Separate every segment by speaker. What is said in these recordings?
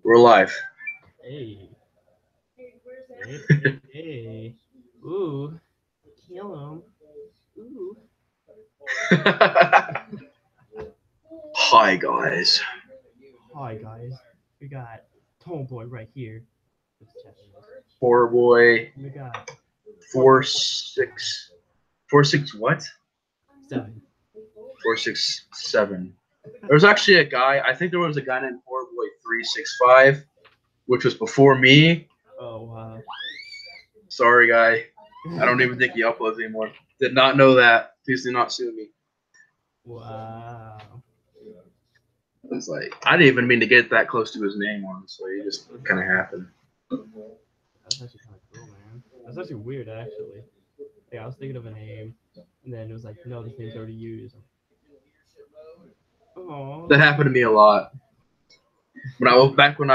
Speaker 1: We're live.
Speaker 2: Hey. Hey. Ooh. Kill him. Ooh.
Speaker 1: Hi, guys.
Speaker 2: Hi, guys. We got Tomboy right here. Let's check this.
Speaker 1: Horror Boy
Speaker 2: We got
Speaker 1: four
Speaker 2: Horrorboy
Speaker 1: six four six what?
Speaker 2: 467.
Speaker 1: 467. There was actually a guy. I think there was a guy named Horror Boy 365, which was before me.
Speaker 2: Oh, wow.
Speaker 1: Sorry, guy. I don't even think he uploads anymore. Did not know that. Please do not sue me.
Speaker 2: Wow.
Speaker 1: It's like I didn't even mean to get that close to his name, honestly. It just kind of happened.
Speaker 2: That's actually kind of cool, man. That's actually weird, actually. Like, I was thinking of a name, and then it was like, no, this name's already used. Oh,
Speaker 1: That
Speaker 2: that's
Speaker 1: happened to me a lot. When I was back when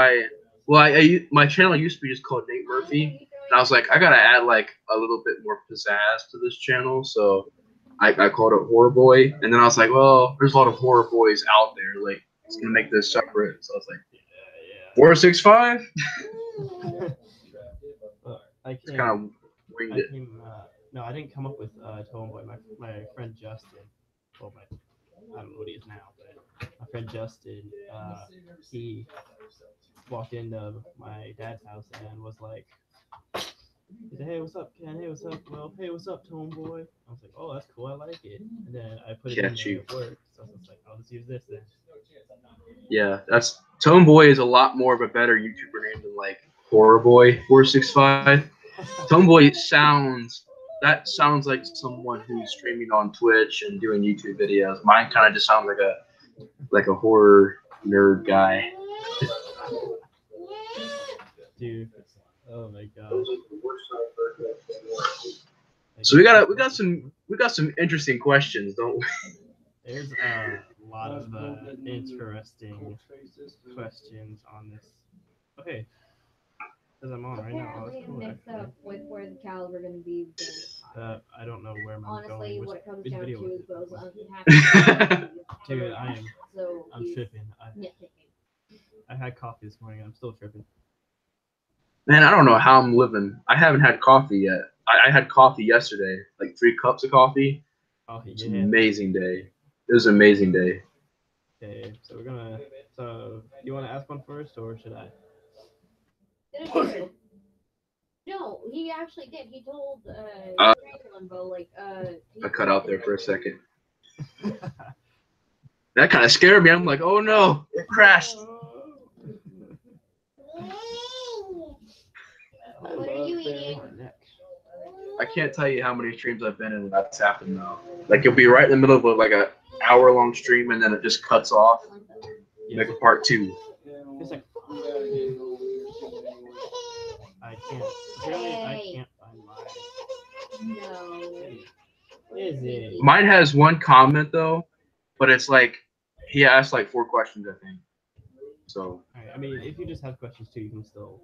Speaker 1: my channel used to be just called Nate Murphy, and I was like, I gotta add like a little bit more pizzazz to this channel, so I called it Horror Boy, and then I was like, well, there's a lot of horror boys out there, like it's gonna make this separate. So I was like,
Speaker 2: yeah,
Speaker 1: 465.
Speaker 2: yeah. Well,
Speaker 1: It's kind of winged
Speaker 2: I
Speaker 1: it.
Speaker 2: came, no, I didn't come up with Tomboy. My friend Justin, well, I don't know what he is now, but my friend Justin, he walked into my dad's house and was like, he said, "Hey, what's up, Ken? Hey, what's up? Well, hey, what's up, Tomboy?" I was like, "Oh, that's cool. I like it." And then I put it in
Speaker 1: Catch
Speaker 2: there
Speaker 1: you.
Speaker 2: at work, so I was like, "I'll just use this then."
Speaker 1: Yeah, that's Tone Boy is a lot more of a better YouTuber name than like Horror Boy 465. Tone Boy sounds like someone who's streaming on Twitch and doing YouTube videos. Mine kind of just sounds like a horror nerd guy.
Speaker 2: Dude, oh my gosh, like
Speaker 1: So
Speaker 2: that's just
Speaker 1: we got some interesting questions, don't we?
Speaker 2: there's a lot of interesting questions on this. Okay, because I'm on right now. Oh, that's
Speaker 3: Apparently,
Speaker 2: cool,
Speaker 3: mixed
Speaker 2: actually.
Speaker 3: up with where the caliber going to be very high.
Speaker 2: I don't know where I'm going.
Speaker 3: Honestly, what it comes
Speaker 2: Which
Speaker 3: down
Speaker 2: video
Speaker 3: to
Speaker 2: was
Speaker 3: is
Speaker 2: it?
Speaker 3: Will's unhappy.
Speaker 2: Dude,
Speaker 3: So
Speaker 2: I'm
Speaker 3: he's
Speaker 2: tripping.
Speaker 3: nitpicking.
Speaker 2: I had coffee this morning. I'm still tripping.
Speaker 1: Man, I don't know how I'm living. I haven't had coffee yet. I had coffee yesterday, like 3 cups of coffee.
Speaker 2: Oh
Speaker 1: It's an
Speaker 2: yeah.
Speaker 1: amazing day. It was an amazing day.
Speaker 2: Okay, so we're gonna. So you want to ask one first, or should I?
Speaker 3: Didn't you? No, he actually did. He told
Speaker 1: Uh,
Speaker 3: Limbo like
Speaker 1: I
Speaker 3: he
Speaker 1: cut out
Speaker 3: corrected
Speaker 1: there for a
Speaker 3: everything.
Speaker 1: second. That kind of scared me. I'm like, oh no, it crashed.
Speaker 3: What are you eating?
Speaker 1: I can't tell you how many streams I've been in when that's happened though. Like you'll be right in the middle of like a hour long stream and then it just cuts off.
Speaker 2: Yeah,
Speaker 1: Make a part two.
Speaker 2: it's like I can't. Apparently, I
Speaker 3: Hey,
Speaker 2: can't find
Speaker 3: no.
Speaker 2: mine. Is it?
Speaker 1: Mine has one comment though, but it's like he asked like 4 questions I think. So
Speaker 2: Alright, I mean, if you just have questions too, you can still,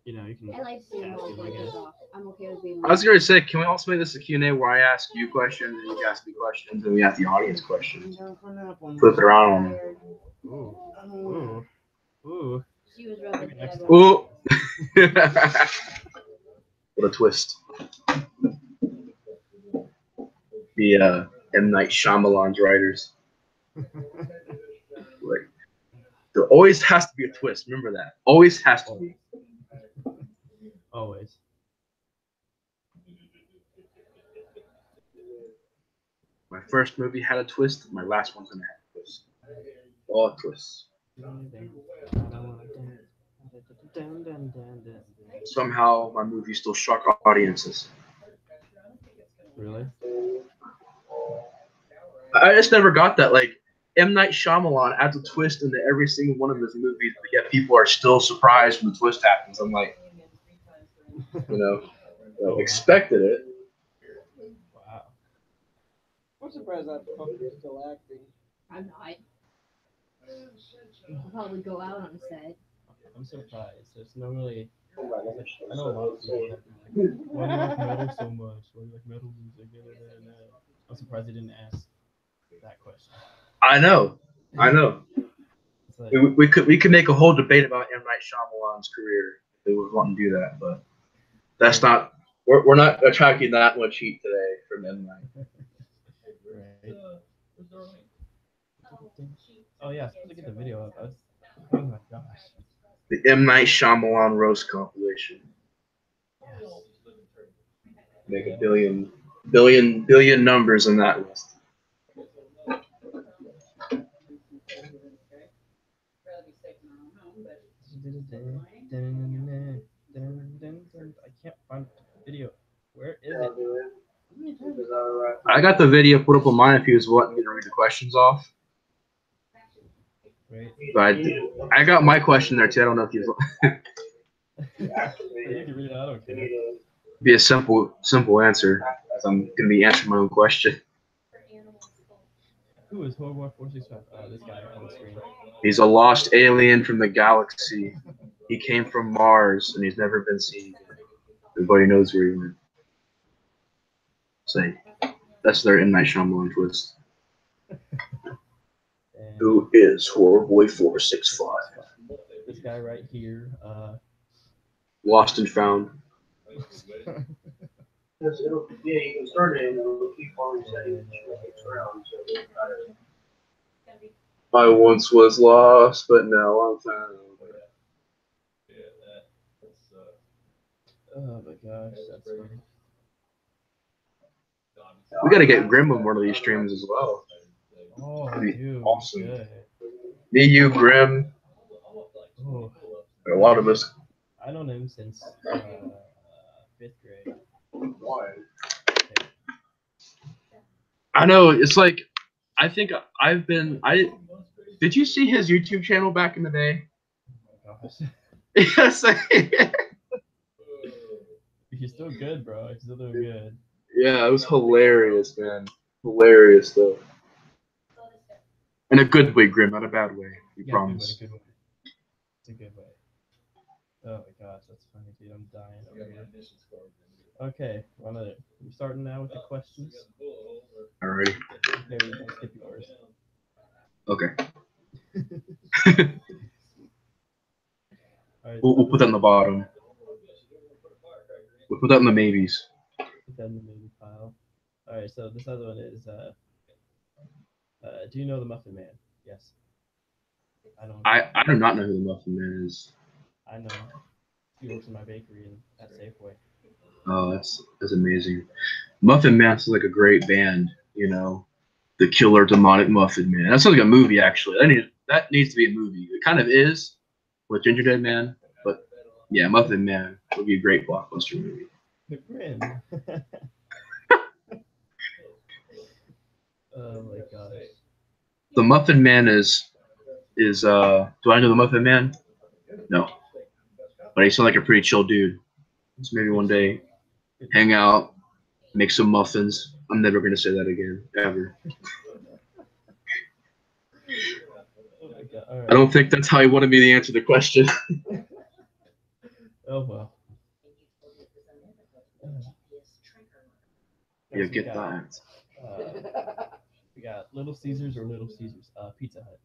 Speaker 2: you can
Speaker 3: I like being
Speaker 2: ask
Speaker 3: all
Speaker 2: them, I
Speaker 3: questions
Speaker 2: guess.
Speaker 3: off. I'm okay with being
Speaker 1: I was gonna say, can we also make this a Q&A where I ask you questions and you ask me questions and we ask the audience questions? Flip it around on them.
Speaker 3: tired.
Speaker 2: Ooh, ooh, ooh.
Speaker 3: She was rubbing
Speaker 2: Maybe
Speaker 3: the
Speaker 2: next
Speaker 3: other
Speaker 2: time.
Speaker 3: one.
Speaker 1: Ooh. What a twist. The M. Night Shyamalan's writers. Like, there always has to be a twist. Remember that. Always has to be.
Speaker 2: Always.
Speaker 1: My first movie had a twist. My last one's gonna have a twist. All twists. Somehow my movie still shock audiences.
Speaker 2: Really?
Speaker 1: I just never got that. Like M. Night Shyamalan adds a twist into every single one of his movies, but yet people are still surprised when the twist happens. I'm like, you know,
Speaker 2: Oh wow.
Speaker 1: expected it.
Speaker 2: Wow.
Speaker 4: I'm surprised that fucker's still acting.
Speaker 3: I'm not. I'll probably go out on a set.
Speaker 2: I'm surprised. There's no really. I know a lot of people that be like, why do you like metal so much? Why do you like metal music? I'm surprised they didn't ask that question.
Speaker 1: I know. I know.
Speaker 2: like,
Speaker 1: we could make a whole debate about M. Night Shyamalan's career if they would want to do that, but that's not. We're not attracting that much heat today from M. Night.
Speaker 2: right. Oh yeah, I was supposed to get the video up. Oh my gosh.
Speaker 1: The M. Night Shyamalan roast compilation.
Speaker 2: Yes.
Speaker 1: Make a billion numbers in that list.
Speaker 2: I can't find the video. Where is it?
Speaker 1: I got the video put up on mine if he was wanting me to read the questions off.
Speaker 2: Right.
Speaker 1: But I got my question there too. I don't know if he was.
Speaker 2: You can read it. I don't care.
Speaker 1: Be a simple answer, as I'm gonna be answering my own question.
Speaker 2: Who is HORRORBOY465? This guy on the screen.
Speaker 1: He's a lost alien from the galaxy. He came from Mars and he's never been seen. Everybody knows where he went. Say, that's their M. Night Shyamalan twist. Who is HORRORBOY465?
Speaker 2: This guy right here.
Speaker 1: Lost and found.
Speaker 5: Yeah, you can start it and it'll keep on resetting around.
Speaker 1: I once was lost, but now I'm found.
Speaker 2: Oh my gosh, that's funny.
Speaker 1: We gotta get Grim on one of these streams as well.
Speaker 2: Oh,
Speaker 1: That'd be
Speaker 2: dude,
Speaker 1: awesome.
Speaker 2: good.
Speaker 1: Me, you, Grim,
Speaker 2: Oh,
Speaker 1: a lot of us.
Speaker 2: I known him since 5th grade.
Speaker 1: Why? I know, it's like, I think I've been, did you see his YouTube channel back in the day?
Speaker 2: Oh my gosh.
Speaker 1: Yes.
Speaker 2: He's still good, bro. He's still doing good.
Speaker 1: Yeah, it was hilarious, man. Hilarious, though. In a good way, Grim, not a bad way. You promise.
Speaker 2: Good way. It's a good way. Oh my gosh, that's funny, dude. I'm dying over here. Okay, we're starting now with the questions.
Speaker 1: Alrighty.
Speaker 2: Okay, we're gonna skip yours.
Speaker 1: Okay.
Speaker 2: All right,
Speaker 1: We'll put that in the bottom. We'll put that in the maybes.
Speaker 2: put that in the maybe pile. All right, so this other one is do you know the Muffin Man? Yes.
Speaker 1: I do not know who the Muffin Man is.
Speaker 2: I know. He works in my bakery and at Safeway.
Speaker 1: Oh, that's amazing. Muffin Man sounds like a great band, you know. The Killer Demonic Muffin Man. That sounds like a movie, actually. That needs to be a movie. It kind of is with Ginger Dead Man, but yeah, Muffin Man would be a great blockbuster movie.
Speaker 2: The Grin. Oh my gosh.
Speaker 1: The Muffin Man is do I know the Muffin Man? No. But he sounds like a pretty chill dude. So maybe one day hang out, make some muffins. I'm never gonna say that again, ever.
Speaker 2: Oh my God. All right.
Speaker 1: I don't think that's how he wanted me to answer the question.
Speaker 2: Oh well.
Speaker 1: Yeah,
Speaker 2: Next we
Speaker 1: get
Speaker 2: got,
Speaker 1: that.
Speaker 2: We got Little Caesars or Little Caesars? Pizza Hut.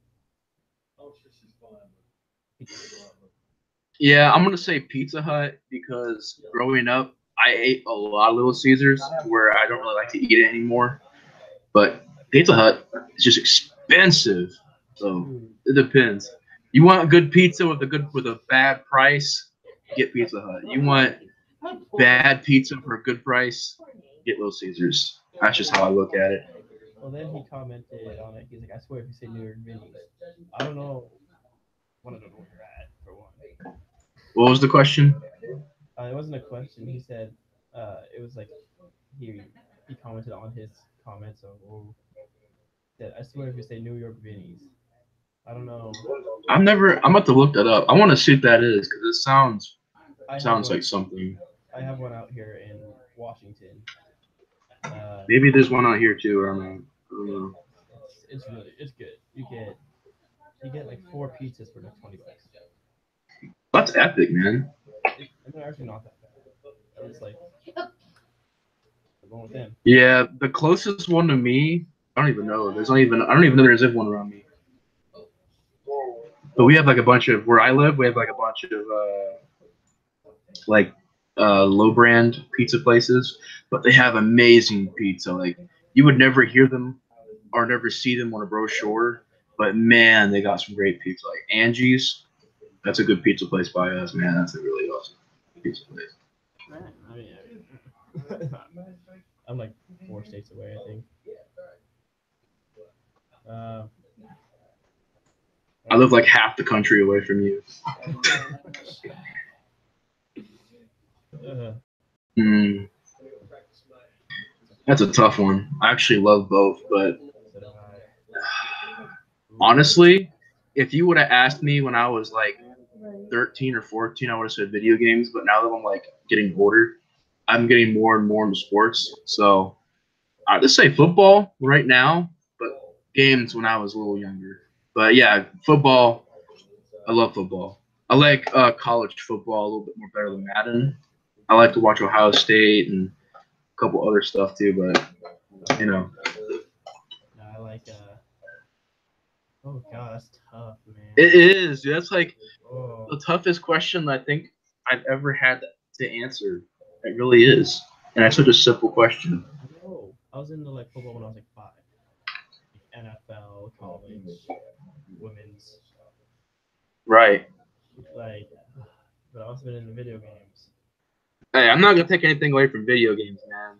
Speaker 1: Yeah, I'm gonna say Pizza Hut because growing up, I ate a lot of Little Caesars where I don't really like to eat it anymore. But Pizza Hut is just expensive, so it depends. You want good pizza with a bad price, get Pizza Hut. You want bad pizza for a good price, get Little Caesars. That's just how I look at it.
Speaker 2: Well, then he commented on it. He's like, I swear if you say New York Vinny's, I don't know. I want to know where you're at, for one.
Speaker 1: What was the question?
Speaker 2: It wasn't a question. He said, it was like, he commented on his comments. So, I swear if you say New York Vinny's, I don't know.
Speaker 1: I'm about to look that up. I want to see what that is because it sounds like something.
Speaker 2: I have one out here in Washington.
Speaker 1: Maybe there's one out here too. I don't know.
Speaker 2: It's good. You get like 4 pizzas for like $20.
Speaker 1: That's epic, man.
Speaker 2: They're actually not that bad. I was like, I'm going with them.
Speaker 1: Yeah, the closest one to me, I don't even know. I don't even know there's one around me. But we have like a bunch of where I live. We have like a bunch of like low brand pizza places, but they have amazing pizza. Like you would never hear them or never see them on a brochure, but man, they got some great pizza. Like Angie's, that's a good pizza place by us, man. That's a really awesome pizza place.
Speaker 2: I mean, I'm like 4 states away, I think.
Speaker 1: I live like half the country away from you. Mm. That's a tough one. I actually love both, but honestly, if you would have asked me when I was like 13 or 14, I would have said video games. But now that I'm like getting older, I'm getting more and more into sports. So I'd just say football right now, but games when I was a little younger. But yeah, football. I love football. I like college football a little bit more better than Madden. I like to watch Ohio State and a couple other stuff too, but you know.
Speaker 2: No, I like. Oh god, that's tough, man.
Speaker 1: It is. Dude. That's like
Speaker 2: Oh.
Speaker 1: the toughest question I think I've ever had to answer. It really is, and it's such a simple question.
Speaker 2: No, I was into like football when I was like 5. NFL, college, women's.
Speaker 1: Right.
Speaker 2: Like, but I've also been into video games.
Speaker 1: Hey, I'm not gonna take anything away from video games, man.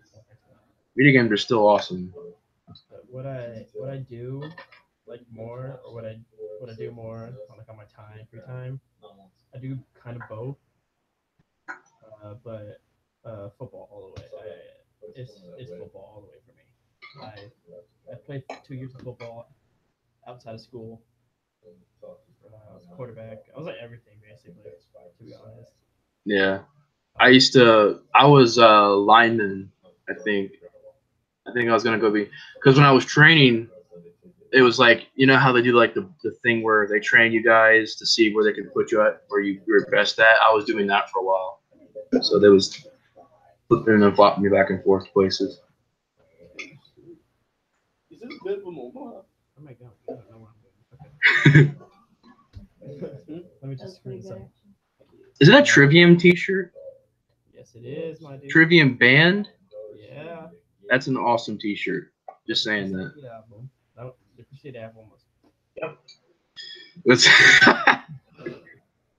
Speaker 1: Video games are still awesome.
Speaker 2: But what I do like more, or what I do more on like on my free time, I do kind of both. But football all the way. It's football all the way for me. I played 2 years of football outside of school. I was a quarterback. I was like everything basically, to be honest.
Speaker 1: Yeah. I was lineman, I think. I was gonna go be because when I was training, it was like you know how they do like the thing where they train you guys to see where they can put you at where you're best at. I was doing that for a while, so they was flipping and flopping me back and forth places.
Speaker 4: Is this good for Mama?
Speaker 2: Oh my god, I don't know where I'm going. Okay. Let me just screen some.
Speaker 1: Is it a Trivium T-shirt?
Speaker 2: Yes, it is, my dude.
Speaker 1: Trivium band?
Speaker 2: Yeah.
Speaker 1: That's an awesome T-shirt. Just saying that.
Speaker 2: Album. The Crusade album was.
Speaker 1: Yep.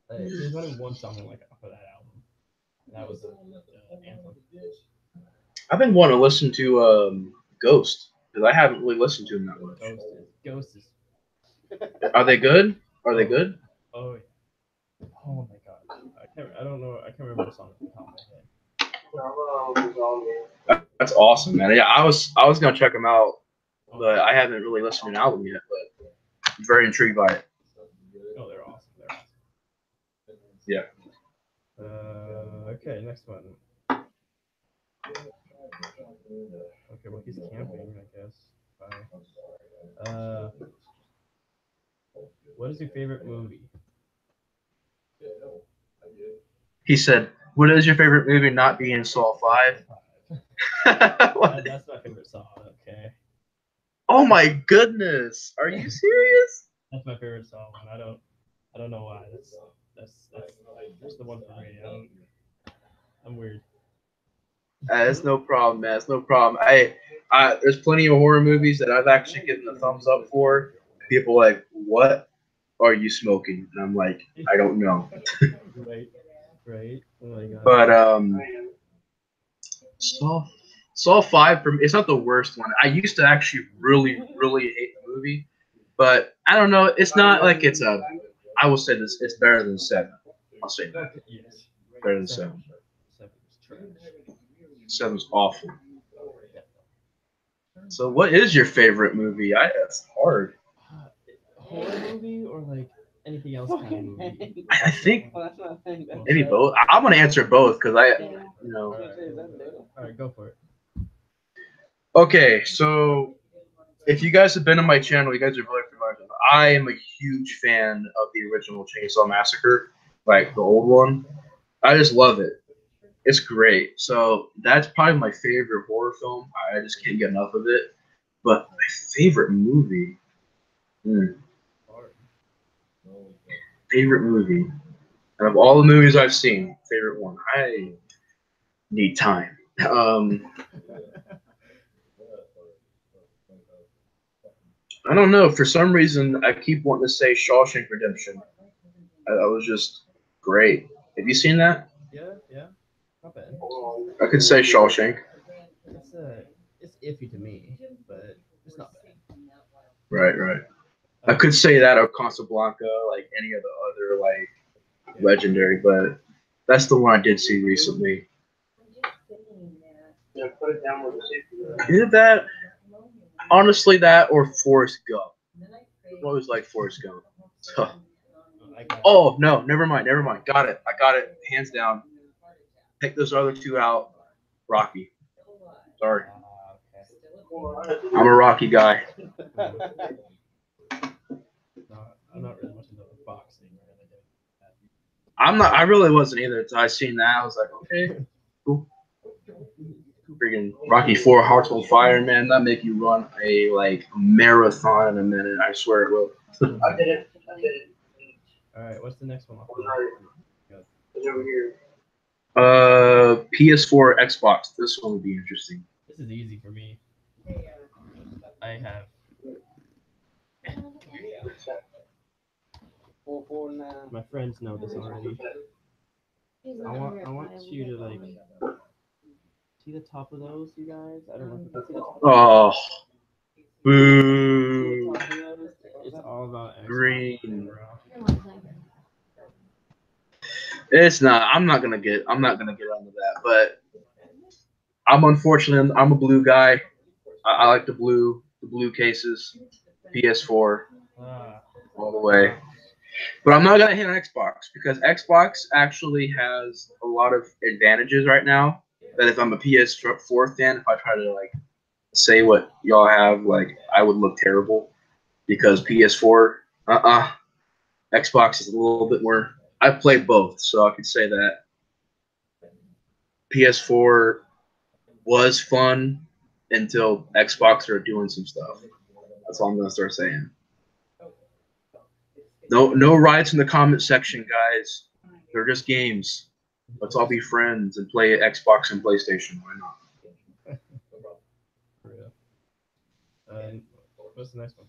Speaker 2: There's only one song I like off of that album. And that was the anthem.
Speaker 1: I've been wanting to listen to Ghost because I haven't really listened to him that much.
Speaker 2: Ghost is.
Speaker 1: Are they good? Are they good?
Speaker 2: Oh yeah. Oh my god. I don't know. I can't remember the song off the top of my head.
Speaker 1: That's awesome, man. Yeah, I was gonna check them out, but I haven't really listened to an album yet. But I'm very intrigued by it.
Speaker 2: Oh, they're awesome.
Speaker 1: Yeah.
Speaker 2: Okay, next one. Okay, well he's camping, I guess. Bye. What is your favorite movie?
Speaker 1: He said, "What is your favorite movie? Not being Saw 5."
Speaker 2: That's my favorite song. Okay.
Speaker 1: Oh my goodness! Are you serious?
Speaker 2: That's my favorite song, and I don't know why. That's the one for me. I'm weird.
Speaker 1: It's no problem, man. It's no problem. There's plenty of horror movies that I've actually given a thumbs up for. People are like, "What are you smoking?" And I'm like, "I don't know."
Speaker 2: Right. Oh my god.
Speaker 1: But Saw 5 for me, it's not the worst one. I used to actually really hate the movie, but I don't know. It's not like it's a. I will say this: it's better than 7. I'll say that.
Speaker 2: Yes.
Speaker 1: Better than 7.
Speaker 2: 7's trash.
Speaker 1: 7's awful. So, what is your favorite movie? That's hard.
Speaker 2: Horror movie or like anything else kind of movie?
Speaker 1: I think
Speaker 4: Well, that's not a thing.
Speaker 1: maybe both. I'm gonna answer both because
Speaker 2: All right, go for it.
Speaker 1: Okay, so if you guys have been on my channel, you guys are really familiar. I am a huge fan of the original Chainsaw Massacre, like the old one. I just love it. It's great. So that's probably my favorite horror film. I just can't get enough of it. But my favorite movie. favorite movie. Out of all the movies I've seen, favorite one. I need time. I don't know. For some reason, I keep wanting to say Shawshank Redemption. That was just great. Have you seen that?
Speaker 2: Yeah, not bad.
Speaker 1: I could say Shawshank.
Speaker 2: It's iffy to me, but it's not bad.
Speaker 1: Right. I could say that or Casablanca, like any of the other like legendary, but that's the one I did see recently.
Speaker 5: Yeah, put it down with the safety.
Speaker 1: Either that, honestly, that or Forrest Gump. I always like Forrest Gump. Oh no, never mind. Got it. I got it. Hands down. Take those other two out. Rocky. Sorry. I'm a Rocky guy.
Speaker 2: No, I'm not really much into boxing or anything.
Speaker 1: I'm not. I really wasn't either until I seen that. I was like, okay, cool. Freaking Rocky 4, Hearts on Fire, man. That make you run a like marathon in a minute. I swear it will.
Speaker 5: I did it.
Speaker 2: All right, what's the next one?
Speaker 5: It's over here.
Speaker 1: PS4, Xbox. This one would be interesting.
Speaker 2: This is easy for me. I have
Speaker 4: 449.
Speaker 2: my friends know this already. I want you to like see the top of those, you guys. I don't know if you can see the top.
Speaker 1: Oh, boo.
Speaker 2: It's all about Xbox,
Speaker 1: Green.
Speaker 2: bro.
Speaker 1: It's not. I'm not gonna get onto that. But I'm a blue guy. I like the blue cases. PS4 all the way. But I'm not gonna hit on Xbox because Xbox actually has a lot of advantages right now. That if I'm a PS4 fan, if I try to like say what y'all have, like I would look terrible because PS4, Xbox is a little bit more. I've played both, so I could say that PS4 was fun until Xbox started doing some stuff. That's all I'm gonna start saying. No riots in the comment section, guys. They're just games. Let's all be friends and play Xbox and PlayStation. Why not?
Speaker 2: For real. What's the next one?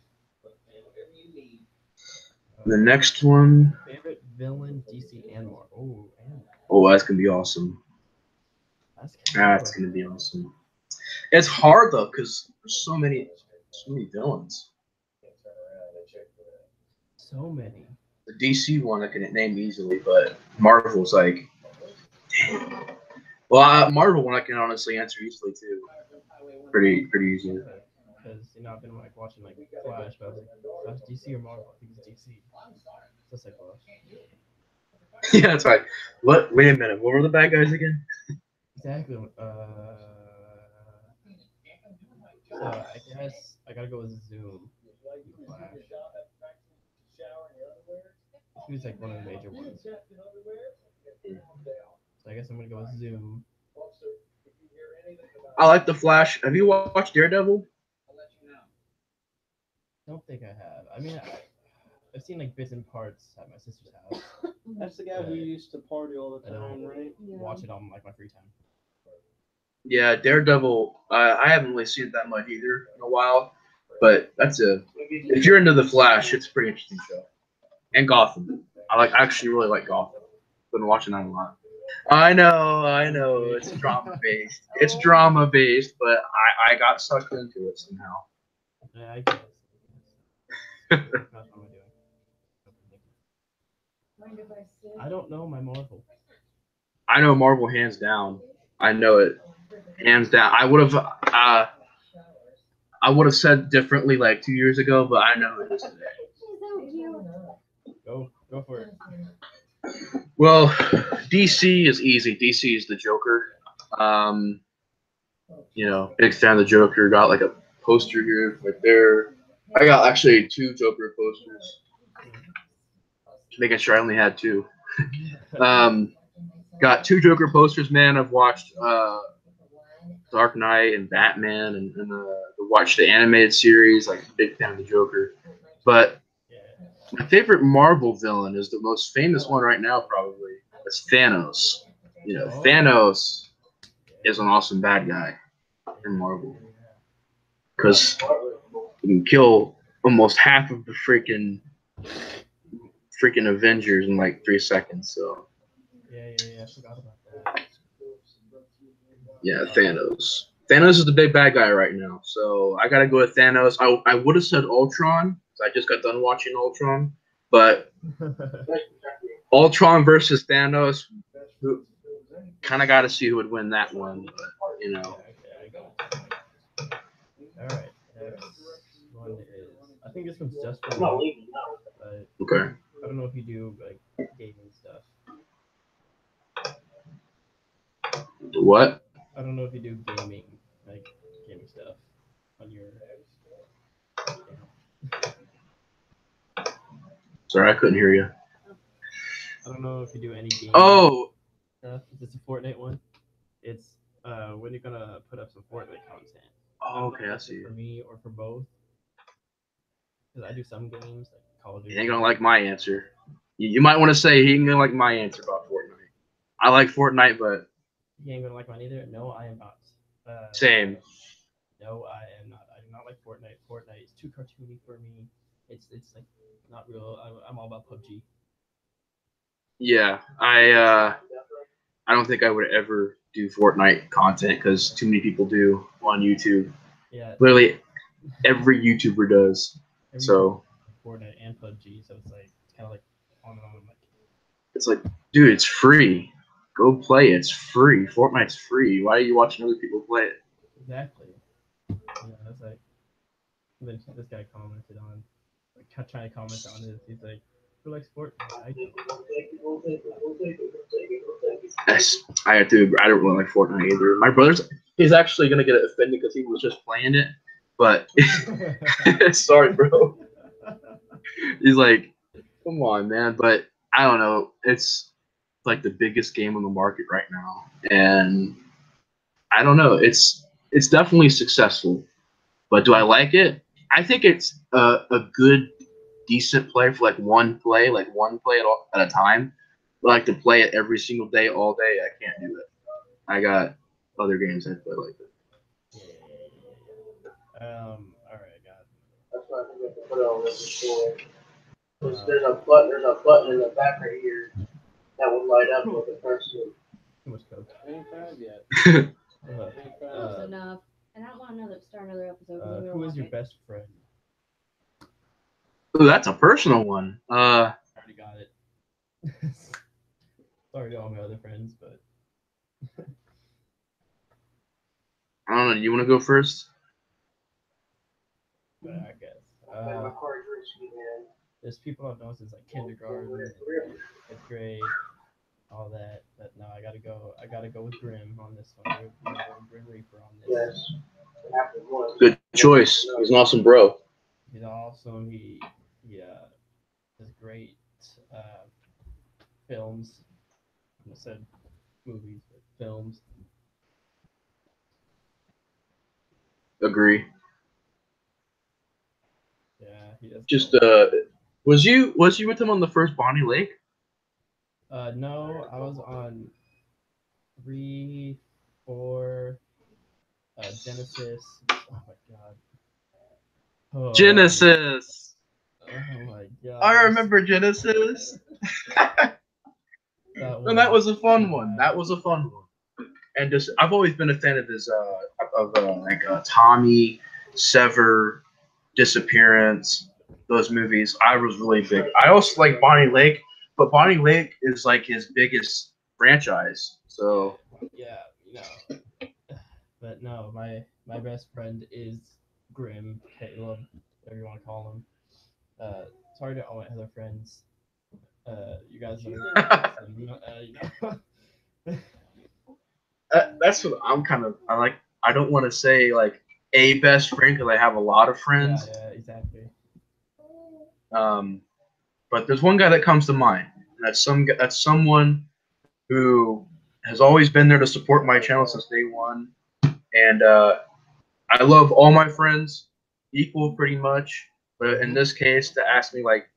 Speaker 1: The next one.
Speaker 2: Favorite villain, DC and Marvel.
Speaker 1: Oh, that's gonna be awesome. That's gonna be awesome. It's hard though, because there's so many villains.
Speaker 2: So many.
Speaker 1: The DC one I can name easily, but Marvel's like, damn. Well, Marvel one I can honestly answer easily too. Pretty easily.
Speaker 2: Because I've been like watching like Flash, but I was like, Flash DC or Marvel? I think it's DC. Just like Flash.
Speaker 1: Yeah, that's right. What? Wait a minute. What were the bad guys again?
Speaker 2: Exactly. So I guess I gotta go with Zoom. Flash. He's like one of the major ones. So I guess I'm gonna go with Zoom.
Speaker 1: I like the Flash. Have you watched Daredevil?
Speaker 2: Don't think I have. I mean, I've seen like bits and parts at my sister's house.
Speaker 4: That's the guy who used to party all the time, right?
Speaker 2: Watch it on like my free time.
Speaker 1: Yeah, Daredevil. I haven't really seen it that much either in a while, but if you're into the Flash, it's a pretty interesting show. And Gotham. I actually really like Gotham. Been watching that a lot. I know. It's drama based. It's drama based, but I got sucked into it somehow.
Speaker 2: Yeah, I guess. I don't know my Marvel.
Speaker 1: I know Marvel hands down. I know it hands down. I would have said differently like 2 years ago, but I know it is today.
Speaker 2: Go for it.
Speaker 1: Well, DC is easy. DC is the Joker. Big fan of the Joker. Got like a poster here, right there. I got actually 2 Joker posters. Making sure I only had 2. Got 2 Joker posters, man. I've watched Dark Knight and Batman and watched the animated series. Like, big fan of the Joker. But My favorite Marvel villain is the most famous one right now, probably. It's Thanos. You know, Thanos is an awesome bad guy in Marvel because he can kill almost half of the freaking Avengers in like 3 seconds. So
Speaker 2: Yeah. I forgot about that.
Speaker 1: yeah, Thanos. Thanos is the big bad guy right now. So I gotta go with Thanos. I would have said Ultron. I just got done watching Ultron, but Ultron versus Thanos. Kind of got to see who would win that one, but you know.
Speaker 2: Okay, I got it. All right, next one is. I think this one's just for me, but
Speaker 1: Okay.
Speaker 2: I don't know if you do like gaming stuff.
Speaker 1: What?
Speaker 2: I don't know if you do gaming, like gaming stuff on your channel.
Speaker 1: Sorry, I couldn't hear you.
Speaker 2: I don't know if you do any gaming
Speaker 1: Oh,
Speaker 2: stuff. Is this a Fortnite one? It's when you're gonna put up some Fortnite content.
Speaker 1: okay, I see.
Speaker 2: For me or for both. Because I do some games like Call of Duty.
Speaker 1: He ain't gonna like my answer. You might want to say he ain't gonna like my answer about Fortnite. I like Fortnite, but
Speaker 2: He ain't gonna like mine either. No, I am not.
Speaker 1: same.
Speaker 2: No, I am not. I do not like Fortnite. Fortnite is too cartoony for me. It's like not real. I'm all about PUBG.
Speaker 1: Yeah, I don't think I would ever do Fortnite content because too many people do on YouTube.
Speaker 2: Yeah.
Speaker 1: Literally, every YouTuber does. So
Speaker 2: Fortnite and PUBG, so it's kind of like on and on. Like
Speaker 1: it's like, dude, it's free. Go play. It's free. Fortnite's free. Why are you watching other people play it?
Speaker 2: exactly. That's like. And then this guy commented on, like, trying to comment on this. He's like, "Who likes Fortnite?" I don't.
Speaker 1: Yes, I have to. I don't really like Fortnite either. My brother's he's actually gonna get offended because he was just playing it, but sorry, bro. He's like, come on, man. But I don't know. It's like the biggest game on the market right now, and I don't know. It's definitely successful, but do I like it? I think it's a good, decent play for like one play at a time. But like to play it every single day, all day, I can't do it. I got other games I play like that.
Speaker 2: All right, I got.
Speaker 5: That's why I think we have to put it on this before. There's a button in the back right here that would light up with the person.
Speaker 2: Too much coke.
Speaker 4: Ain't time yet.
Speaker 3: Close enough. And I don't want to start another episode.
Speaker 2: Who is your best friend?
Speaker 1: Ooh, that's a personal one.
Speaker 2: I already got it. Sorry to all my other friends, but
Speaker 1: I don't know. Do you want to go first?
Speaker 2: I guess.
Speaker 5: My car is risky, man.
Speaker 2: There's people I've known since like kindergarten, fifth grade, all that. But no, I gotta go with Grim on this one. Grim Reaper on this.
Speaker 5: Yes.
Speaker 1: Good choice. He's an awesome bro.
Speaker 2: He's awesome. He does great films. I said movies, but films.
Speaker 1: Agree.
Speaker 2: Yeah, he does.
Speaker 1: Just was you with him on the first Bonnie Lake?
Speaker 2: No, I was on 3, 4, Genesis. Oh my god. Oh,
Speaker 1: Genesis.
Speaker 2: Oh my god.
Speaker 1: I remember Genesis. And that was a fun one. That was a fun one. And just I've always been a fan of his Tommy, Sever, Disappearance, those movies. I was really big. I also like Bonnie Lake, but Bonnie Lake is like his biggest franchise. So
Speaker 2: yeah, but no, my best friend is Grim, Caleb, whatever you want to call him. Sorry to all my other friends. You guys
Speaker 1: that's what I'm kind of. I like. I don't want to say like a best friend because I have a lot of friends.
Speaker 2: Yeah, exactly.
Speaker 1: But there's one guy that comes to mind. That's someone who has always been there to support my channel since day one, and I love all my friends equal pretty much. But in this case, to ask me like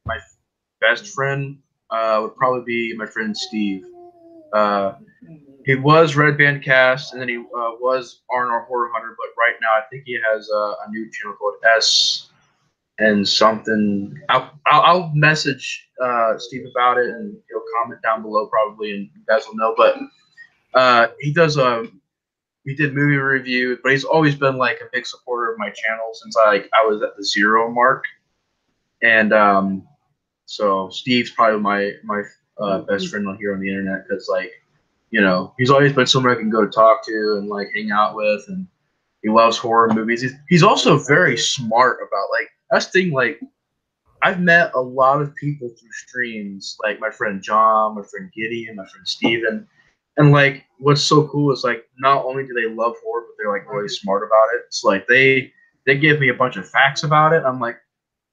Speaker 1: best friend would probably be my friend Steve. He was Red Band Cast, and then he was R&R Horror Hunter, but right now I think he has a new channel called S and something. I'll message Steve about it, and he'll comment down below probably, and you guys will know. But he does he did movie review, but he's always been like a big supporter of my channel since I was at the 0 mark, and so Steve's probably my best friend on here on the internet because like, you know, he's always been someone I can go talk to and like hang out with, and he loves horror movies. He's also very smart about like that's the thing. Like I've met a lot of people through streams, like my friend John, my friend Gideon, my friend Steven. And like what's so cool is like not only do they love horror, but they're like really smart about it. It's like they give me a bunch of facts about it. I'm like,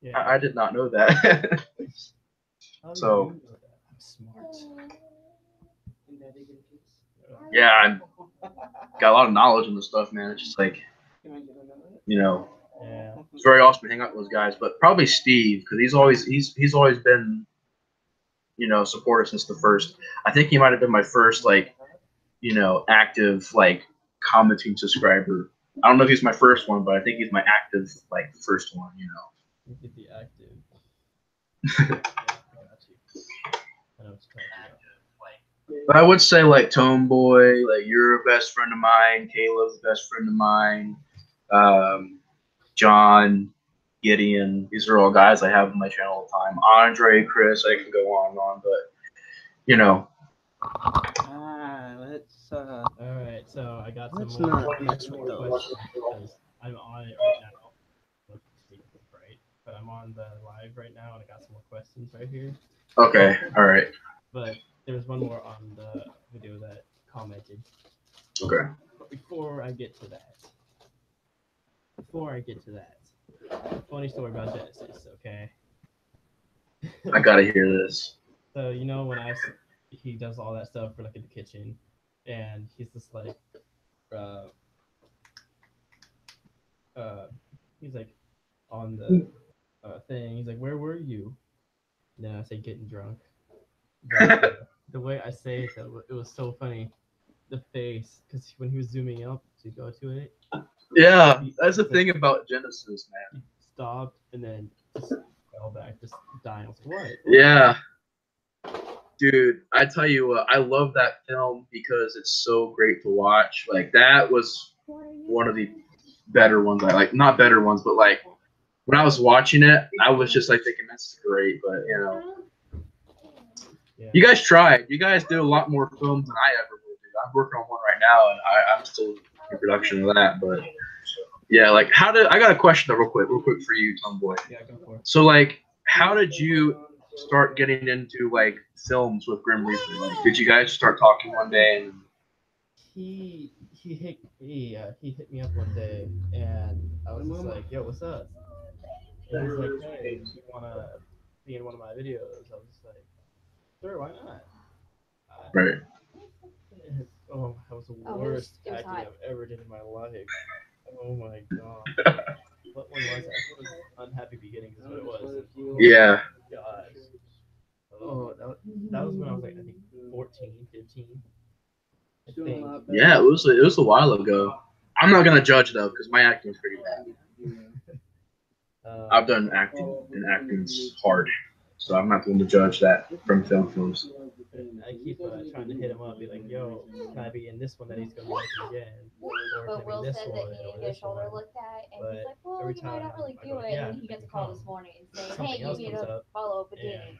Speaker 2: Yeah.
Speaker 1: I did not know that.
Speaker 2: How do
Speaker 1: So-
Speaker 2: you know that? I'm smart.
Speaker 1: Yeah, I got a lot of knowledge on this stuff, man. It's just like, you know,
Speaker 2: Yeah.
Speaker 1: it's very awesome to hang out with those guys. But probably Steve, because he's always been, you know, supporter since the first. I think he might have been my first like, you know, active like commenting subscriber. I don't know if he's my first one, but I think he's my active like first one. You know.
Speaker 2: You get the active. Yeah, I got you. I know what you're talking about.
Speaker 1: But I would say like Tomeboy, like you're a best friend of mine. Caleb's a best friend of mine. John, Gideon, these are all guys I have on my channel all the time. Andre, Chris, I can go on and on, but you know.
Speaker 4: Let's
Speaker 2: All right, so I got
Speaker 4: let's
Speaker 2: some more
Speaker 4: not mess with those.
Speaker 2: questions because I'm on it right now. Look, right, but I'm on the live right now, and I got some more questions right here.
Speaker 1: Okay, all right.
Speaker 2: But there's one more on the video that commented.
Speaker 1: Okay.
Speaker 2: But before I get to that, funny story about Genesis, okay?
Speaker 1: I gotta hear this.
Speaker 2: So you know when he does all that stuff for like in the kitchen, and he's just like, he's like on the thing. He's like, "Where were you?" And then I say, "Getting drunk." But, the way I say it though, it was so funny. The face, because when he was zooming up to go to it,
Speaker 1: Yeah, that's the thing about Genesis, man.
Speaker 2: he stopped and then just fell back, just dying. I was like, "What?"
Speaker 1: Yeah. Dude, I tell you what, I love that film because it's so great to watch. Like that was one of the better ones. I like not better ones, but like when I was watching it, I was just like thinking that's great. But you know,
Speaker 2: Yeah.
Speaker 1: you guys tried. You guys did a lot more films than I ever will do. I'm working on one right now, and I'm still in production of that. But yeah, like I got a question though, real quick for you, Tomboy.
Speaker 2: Yeah, go for it.
Speaker 1: So like, how did you start getting into like films with Grim Reaper? Like, did you guys start talking one day? And
Speaker 2: He hit me up one day, and I was just like, "Yo, what's up?" And he's like, "Hey, do you wanna be in one of my videos?" I was just like, "Sure, why not?"
Speaker 1: right.
Speaker 2: Oh, that was the
Speaker 3: Oh,
Speaker 2: worst
Speaker 3: it was
Speaker 2: acting
Speaker 3: hot.
Speaker 2: I've ever did in my life. Oh my god. What one was it? It was Unhappy Beginnings is what it was.
Speaker 1: Yeah.
Speaker 2: Gosh. Oh, that was when I was like, I think 14, 15. I think.
Speaker 1: Yeah, it was a while ago. I'm not gonna judge though, because my acting is pretty bad. I've done acting, and acting's hard, so I'm not going to judge that from films.
Speaker 2: I keep trying to hit him up, be like, "Yo, can I be in this one that he's gonna be making again?" Or can I
Speaker 3: But
Speaker 2: be in
Speaker 3: Will
Speaker 2: this
Speaker 3: said
Speaker 2: one
Speaker 3: that he
Speaker 2: or
Speaker 3: didn't get his
Speaker 2: this
Speaker 3: shoulder
Speaker 2: one?
Speaker 3: looked at, and
Speaker 2: But
Speaker 3: he's like, well,
Speaker 2: every
Speaker 3: you might not
Speaker 2: time
Speaker 3: really
Speaker 2: I
Speaker 3: do
Speaker 2: go,
Speaker 3: it.
Speaker 2: yeah,
Speaker 3: And then he
Speaker 2: I
Speaker 3: gets a
Speaker 2: can
Speaker 3: call
Speaker 2: come.
Speaker 3: this morning saying,
Speaker 2: Something
Speaker 3: hey, you
Speaker 2: else
Speaker 3: need
Speaker 2: comes
Speaker 3: to
Speaker 2: up,
Speaker 3: follow
Speaker 2: and
Speaker 3: beginning.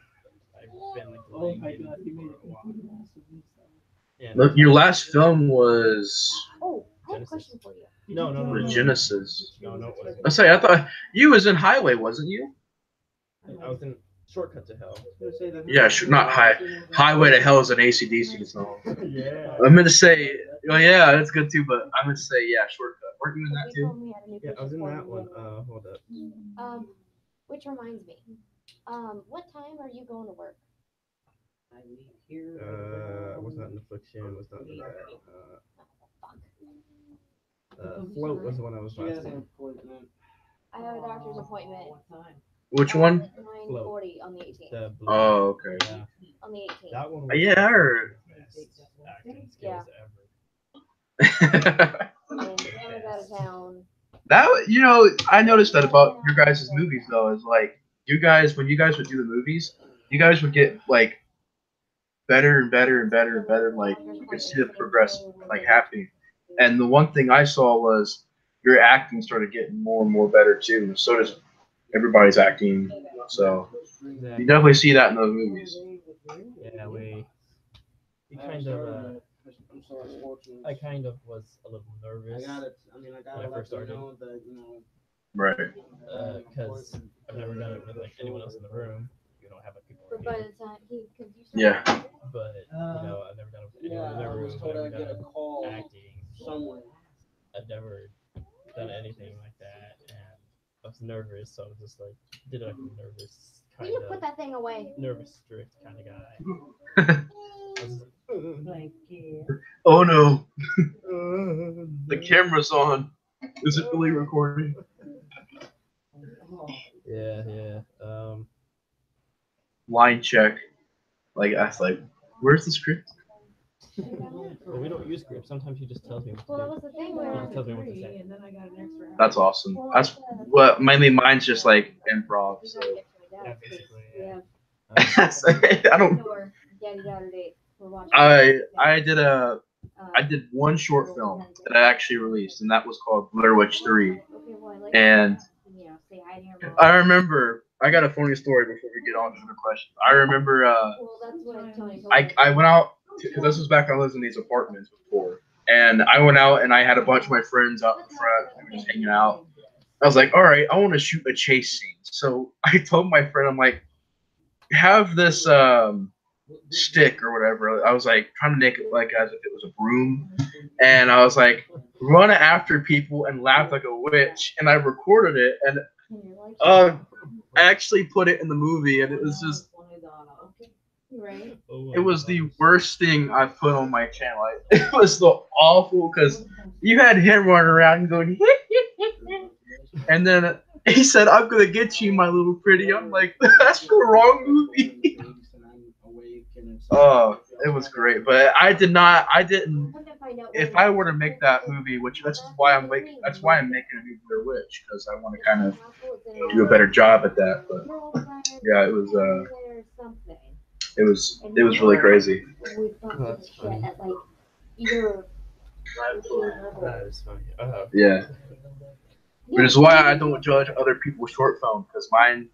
Speaker 2: I've been like
Speaker 4: Oh
Speaker 2: delaying
Speaker 4: my
Speaker 2: it
Speaker 4: god, he made
Speaker 2: for a while.
Speaker 4: it.
Speaker 2: Yeah,
Speaker 1: Look, your last film was
Speaker 3: Oh, I have a
Speaker 2: Genesis.
Speaker 3: question for you.
Speaker 1: for Genesis.
Speaker 2: No, it wasn't.
Speaker 1: I say, I thought you was in Highway, wasn't you?
Speaker 2: I was in Shortcut to Hell.
Speaker 1: Yeah, not Highway to Hell is an AC/DC song.
Speaker 2: Yeah.
Speaker 1: I'm gonna say, oh yeah, that's good too. But I'm gonna say, yeah, Shortcut. Weren't you in that
Speaker 3: You
Speaker 1: too?
Speaker 3: told me you had a new
Speaker 2: Yeah, I was in
Speaker 3: picture
Speaker 2: that
Speaker 3: for
Speaker 2: one.
Speaker 3: me.
Speaker 2: Hold up.
Speaker 3: Which reminds me, what time are you going to work?
Speaker 2: Was not in Affliction. Was not in that.
Speaker 3: Fuck.
Speaker 2: Float was the one I was last in.
Speaker 3: I have a doctor's appointment
Speaker 1: Which one?
Speaker 3: 9:40 on the 18th.
Speaker 2: The blue.
Speaker 1: Oh, okay.
Speaker 2: Yeah,
Speaker 3: On the 18th.
Speaker 2: that one.
Speaker 1: Yeah, I heard.
Speaker 2: Best acting
Speaker 3: Yeah.
Speaker 2: skills ever.
Speaker 3: And Sam is out of town.
Speaker 1: That I noticed that about your guys' movies though is like you guys when you guys would do the movies, you guys would get like better and better and better and better. Like you could see the progress like happening. And the one thing I saw was your acting started getting more and more better too. So does everybody's acting. So you definitely see that in those movies.
Speaker 2: Yeah, we kind of.
Speaker 4: I'm so unfortunate.
Speaker 2: I kind of was a little nervous
Speaker 4: I
Speaker 2: when I
Speaker 4: gotta
Speaker 2: first
Speaker 4: let
Speaker 2: started.
Speaker 4: you know that, you know.
Speaker 1: Right.
Speaker 2: Because I've never done it with like anyone else in the room. You don't have like people.
Speaker 3: But by the time because you
Speaker 1: Yeah.
Speaker 2: But I've never done it with anyone in the
Speaker 4: I was
Speaker 2: room.
Speaker 4: told
Speaker 2: Never
Speaker 4: I'd get a
Speaker 2: done
Speaker 4: call
Speaker 2: acting.
Speaker 4: somewhere.
Speaker 2: I've never done anything like that, and I was nervous, so I was just like, did it like a nervous
Speaker 3: will
Speaker 2: kind
Speaker 3: you
Speaker 2: of
Speaker 3: put that thing away?
Speaker 2: nervous, strict kind of guy. I was just like,
Speaker 1: Oh no, the camera's on. Is it really recording?
Speaker 2: yeah.
Speaker 1: Line check. Like I was like, where's the script?
Speaker 2: Well, we don't use scripts. Sometimes he just tells me
Speaker 3: Well, that
Speaker 2: what
Speaker 3: was the thing
Speaker 2: to do. He
Speaker 3: where
Speaker 2: just tells me what to say.
Speaker 1: That's awesome. That's what mainly mine's just like improv. So
Speaker 2: Yeah, basically. Yeah.
Speaker 1: I don't.
Speaker 3: Or Daddy Daughter Date. We're watching.
Speaker 1: I did one short film that I actually released, and that was called Blair Witch 3.
Speaker 3: Okay, well, I like
Speaker 1: And
Speaker 3: say hi to your mom.
Speaker 1: I remember I got a funny story before we get on to the question. I remember
Speaker 3: Well, that's what Tony told me.
Speaker 1: I went out because this was back when I lived in these apartments before, and I went out and I had a bunch of my friends out in front. We were just hanging out. I was like, all right, I want to shoot a chase scene. So I told my friend, I'm like, have this stick or whatever. I was like trying to make it like as if it was a broom, and I was like, run after people and laugh like a witch. And I recorded it, and I actually put it in the movie, and it was just.
Speaker 3: Right.
Speaker 1: It was the worst thing I've put on my channel. It was so awful because you had him running around and going, and then he said, "I'm gonna get you, my little pretty." I'm like, "That's the wrong movie." Oh, it was great, but I didn't. If I were to make that movie, which that's why I'm making a new Blair Witch because I want to kind of do a better job at that. But yeah, it was really crazy.
Speaker 2: That's funny. That is funny.
Speaker 1: Yeah. Which is why I don't judge other people's short film because mine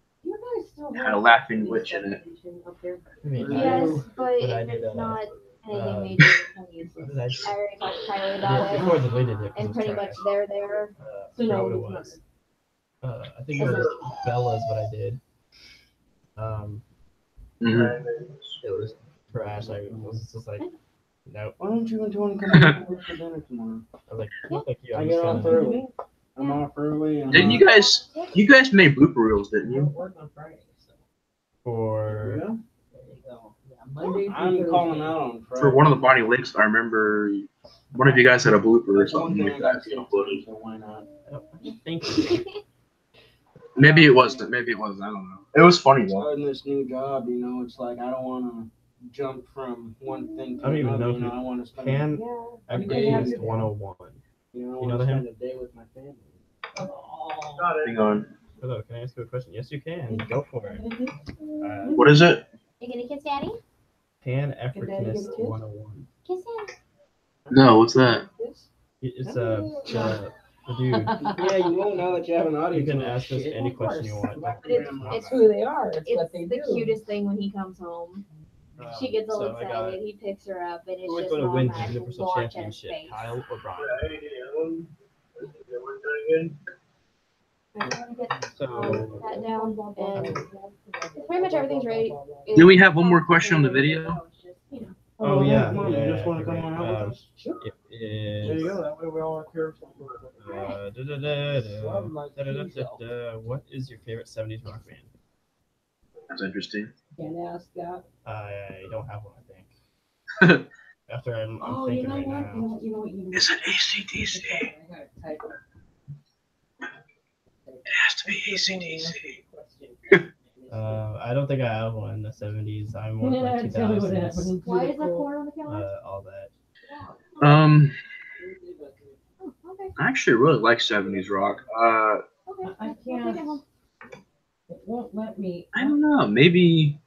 Speaker 1: had a laughing witch in it.
Speaker 2: I mean,
Speaker 3: Yes, but
Speaker 2: I
Speaker 3: if
Speaker 2: did,
Speaker 3: it's not anything major, I already talked to Kylie about it,
Speaker 2: before the did it,
Speaker 3: and pretty much they're there.
Speaker 2: I forgot what it was. I think it was Bella's what I did. It was trash. I was just like, nope.
Speaker 4: Why don't you and Tony come over for dinner tomorrow?
Speaker 2: I was like, look like you.
Speaker 4: I
Speaker 2: I'm
Speaker 4: get
Speaker 2: just
Speaker 4: off
Speaker 2: gonna.
Speaker 4: early. I'm off early. And
Speaker 1: Didn't you guys made blooper reels, didn't you?
Speaker 2: For
Speaker 4: I'm calling out on Friday.
Speaker 1: For one of the Bonnie Lakes, I remember one of you guys had a blooper or
Speaker 4: That's one
Speaker 1: something
Speaker 4: thing
Speaker 1: like
Speaker 4: I
Speaker 1: that.
Speaker 4: got to do, so why not?
Speaker 2: thank you.
Speaker 1: Maybe it wasn't. Maybe it wasn't. I don't know. It was funny though.
Speaker 4: Starting this new job, you know, it's like I don't want to jump from one thing to
Speaker 2: I don't even
Speaker 4: another.
Speaker 2: know
Speaker 4: You know,
Speaker 2: who
Speaker 4: I want to spend
Speaker 2: Pan Activist 101.
Speaker 4: you know,
Speaker 2: You know him?
Speaker 4: spend a day with my family.
Speaker 1: Hang on.
Speaker 2: Hello, can I ask you a question? Yes, you can. Go for it.
Speaker 1: What is it?
Speaker 3: You gonna kiss Daddy?
Speaker 2: Pan Africanist 101.
Speaker 3: Kiss Daddy.
Speaker 1: No, what's that?
Speaker 2: It's the dude.
Speaker 4: Yeah, you won't know that you have an
Speaker 2: You
Speaker 4: audience.
Speaker 2: can
Speaker 4: on
Speaker 2: ask us
Speaker 4: shit.
Speaker 2: any question you want.
Speaker 3: But
Speaker 6: It's who they are. It's what they
Speaker 3: the
Speaker 6: do.
Speaker 3: cutest thing when he comes home. She gets all
Speaker 2: So I got-
Speaker 3: excited. He picks her up, and it's
Speaker 2: Who is
Speaker 3: just
Speaker 2: going to win the
Speaker 3: automatic
Speaker 2: Universal
Speaker 3: launch at his
Speaker 2: Championship?
Speaker 3: face.
Speaker 2: Kyle or Brian? So
Speaker 3: Pat down, and pretty much everything's ready.
Speaker 1: Do we have one more question on the video?
Speaker 2: Oh yeah,
Speaker 4: Come on,
Speaker 2: yeah,
Speaker 4: you just want to come
Speaker 2: okay.
Speaker 4: on out with us?
Speaker 2: It
Speaker 4: There you
Speaker 2: is.
Speaker 4: go. That way we all care.
Speaker 2: What is your favorite 70s rock band?
Speaker 1: That's interesting.
Speaker 6: Can't ask that.
Speaker 2: I don't have one, I think. After I'm
Speaker 6: Oh, you
Speaker 2: thinking
Speaker 6: know
Speaker 2: right
Speaker 6: what?
Speaker 2: now.
Speaker 6: You know what? You know
Speaker 1: Is it ACDC?
Speaker 6: I gotta type
Speaker 1: It has to be ACDC.
Speaker 2: I don't think I have one in the 70s. I'm more
Speaker 6: Yeah,
Speaker 2: like
Speaker 6: tell me what
Speaker 2: 2000s.
Speaker 6: happened.
Speaker 3: Why is that corn on the counter?
Speaker 2: All that.
Speaker 1: Um,
Speaker 3: Oh, okay.
Speaker 1: I actually really like 70s rock.
Speaker 3: Okay.
Speaker 6: I
Speaker 3: We'll take
Speaker 6: can't.
Speaker 3: it home.
Speaker 6: It won't let me.
Speaker 1: I don't know. Maybe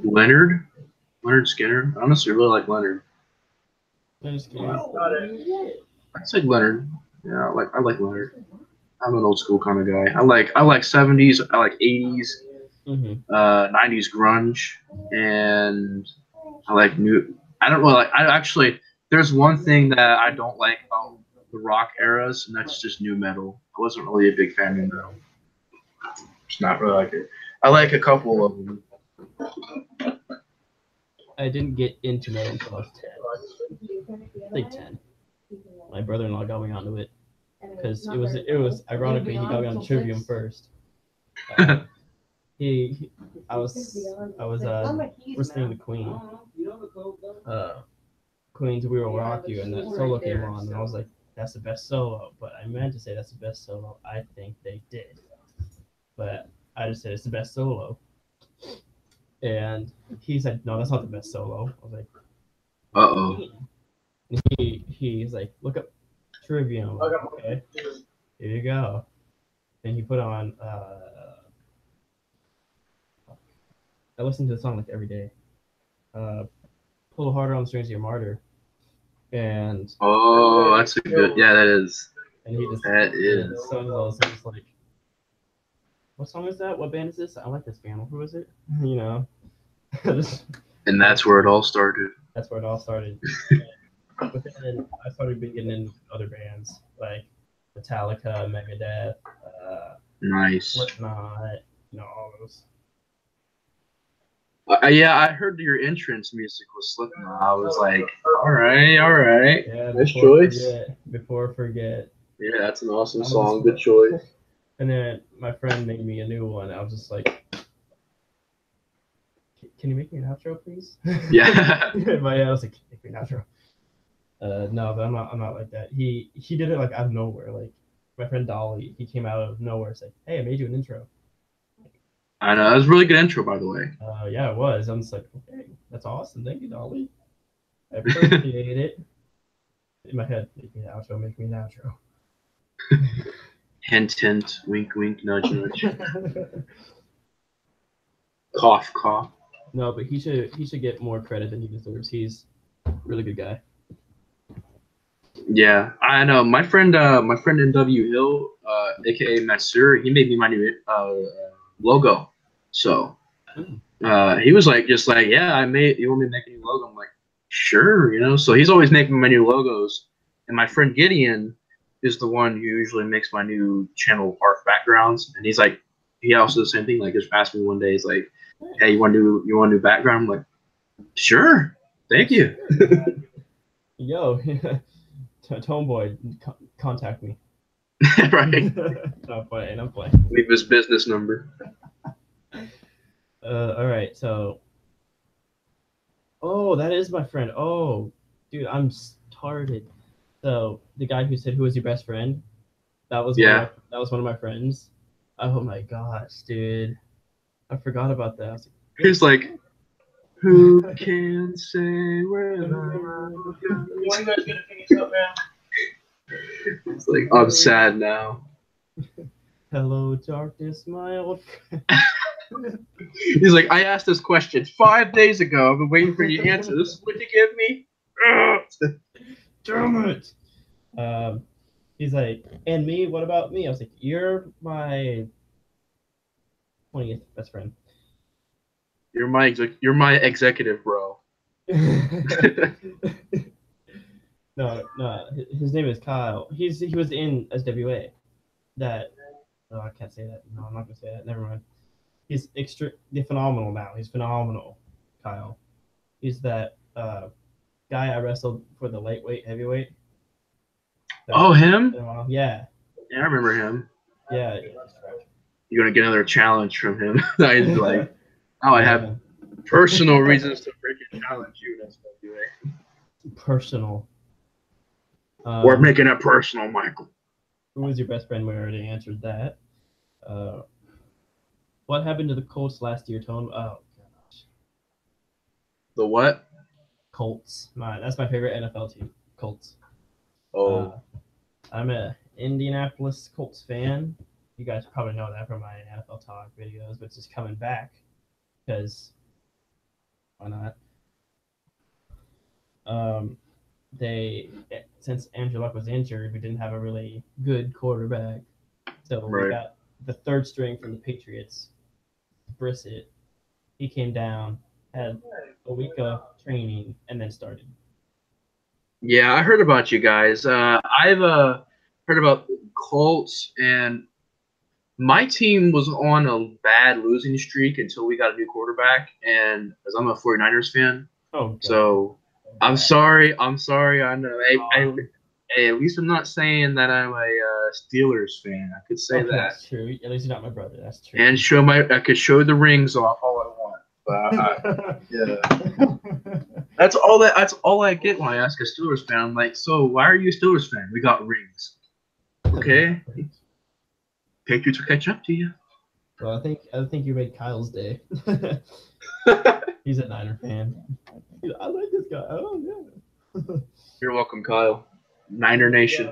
Speaker 1: Leonard. Leonard Skinner. I honestly really like Leonard.
Speaker 2: I'm just kidding.
Speaker 1: I'd say Leonard. Yeah, I like Leonard. I'm an old school kind of guy. I like 70s. I like 80s.
Speaker 2: Mm-hmm.
Speaker 1: 90s grunge, and I like new. I don't really like. I actually. There's one thing that I don't like about the rock eras, and that's just new metal. I wasn't really a big fan of new metal. Just not really like it. I like a couple of them.
Speaker 2: I didn't get into metal until I was 10. I think 10. My brother-in-law got me onto it because it was ironically he got me on Trivium first. I was listening to Queen. Queen's "We Will Rock You" and that solo came on, and I was like, "That's the best solo." But I meant to say that's the best solo I think they did, but I just said it's the best solo. And he said, "No, that's not the best solo." I was like,
Speaker 1: Uh-oh.
Speaker 2: And he's like, "Look up Trivium." Like, okay, here you go. And he put on. I listen to the song like every day. Pull harder on the strings of your martyr, and
Speaker 1: Oh, that's a good. Yeah, that is.
Speaker 2: and he just
Speaker 1: That is.
Speaker 2: sung those and was like, "What song is that? What band is this? I like this band. Who is it?" You know.
Speaker 1: And that's where it all started.
Speaker 2: That's where it all started. But then I started getting into other bands like Metallica, Megadeth,
Speaker 1: Nice.
Speaker 2: Slipknot, all those.
Speaker 1: Yeah, I heard your entrance music was Slipknot. I was like, all right.
Speaker 2: Yeah,
Speaker 1: Nice choice.
Speaker 2: Before forget.
Speaker 1: Yeah, that's an awesome song. Good choice.
Speaker 2: And then my friend made me a new one. I was just like, "Can you make me an outro, please?"
Speaker 1: Yeah.
Speaker 2: But yeah, I was like, "Make me an outro." No, but I'm not like that. He did it like out of nowhere. Like my friend Dolly, he came out of nowhere. It's like, "Hey, I made you an intro."
Speaker 1: I know. That was a really good intro, by the way.
Speaker 2: Yeah, it was. I'm just like, okay, that's awesome. Thank you, Dolly. I appreciate it. In my head, make me an outro, make me an outro.
Speaker 1: Hint, hint, wink, wink, nudge, nudge. Cough, cough.
Speaker 2: No, but he should get more credit than he deserves. He's a really good guy.
Speaker 1: Yeah, I know. My friend NW Hill, aka Matsur, he made me my new logo. So he was like, just like, yeah, you want me to make a new logo? I'm like, sure, So he's always making my new logos. And my friend Gideon is the one who usually makes my new channel art backgrounds. And he's like, he also the same thing. Like, just asked me one day, he's like, hey, you want a new background? I'm like, sure, thank you.
Speaker 2: Yo, Tomeboy, contact me.
Speaker 1: Right.
Speaker 2: I'm playing.
Speaker 1: Leave his business number.
Speaker 2: All right, so. Oh, that is my friend. Oh, dude, I'm started. So the guy who said, "Who was your best friend?" That was that was one of my friends. Oh my gosh, dude, I forgot about that. I was like,
Speaker 1: he's like, who can say where the love goes?
Speaker 5: You guys gonna finish up, man?
Speaker 1: It's like, I'm sad now.
Speaker 2: Hello, darkness, my old friend.
Speaker 1: He's like, I asked this question 5 days ago. I've been waiting for you to answer. This is what you give me?
Speaker 2: Damn it. He's like, and me? What about me? I was like, you're my 20th best friend.
Speaker 1: You're my executive, bro.
Speaker 2: No, his name is Kyle. He was in SWA. I can't say that. No, I'm not gonna say that. Never mind. He's phenomenal now. He's phenomenal, Kyle. He's that guy I wrestled for the lightweight, heavyweight.
Speaker 1: Him?
Speaker 2: Yeah.
Speaker 1: Yeah, I remember him.
Speaker 2: Yeah.
Speaker 1: You're gonna get another challenge from him. He's like, I have personal reasons to freaking challenge you in SWA.
Speaker 2: Personal.
Speaker 1: We're making it personal, Michael.
Speaker 2: Who was your best friend? We already answered that. What happened to the Colts last year, Tone? Oh gosh,
Speaker 1: The what?
Speaker 2: Colts. That's my favorite NFL team. Colts.
Speaker 1: Oh,
Speaker 2: I'm a Indianapolis Colts fan. You guys probably know that from my NFL Talk videos, but it's just coming back because why not? They since Andrew Luck was injured, we didn't have a really good quarterback, so we
Speaker 1: right.
Speaker 2: got the third string from the Patriots, Brissett. He came down, had a week of training, and then started.
Speaker 1: Yeah, I heard about you guys. I've heard about Colts, and my team was on a bad losing streak until we got a new quarterback, and as I'm a 49ers fan,
Speaker 2: Oh, God.
Speaker 1: so I'm sorry. I'm sorry. I know. Hey, at least I'm not saying that I'm a Steelers fan. I could say
Speaker 2: Okay,
Speaker 1: that.
Speaker 2: that's true. At least you're not my brother. That's true.
Speaker 1: And I could show the rings off all I want. But yeah, that's all I get when I ask a Steelers fan. I'm like, so why are you a Steelers fan? We got rings. Okay. Patriots will catch up to you.
Speaker 2: Well, I think you made Kyle's day. He's a Niner fan. I like this guy. Oh yeah.
Speaker 1: You're welcome, Kyle. Niner Nation.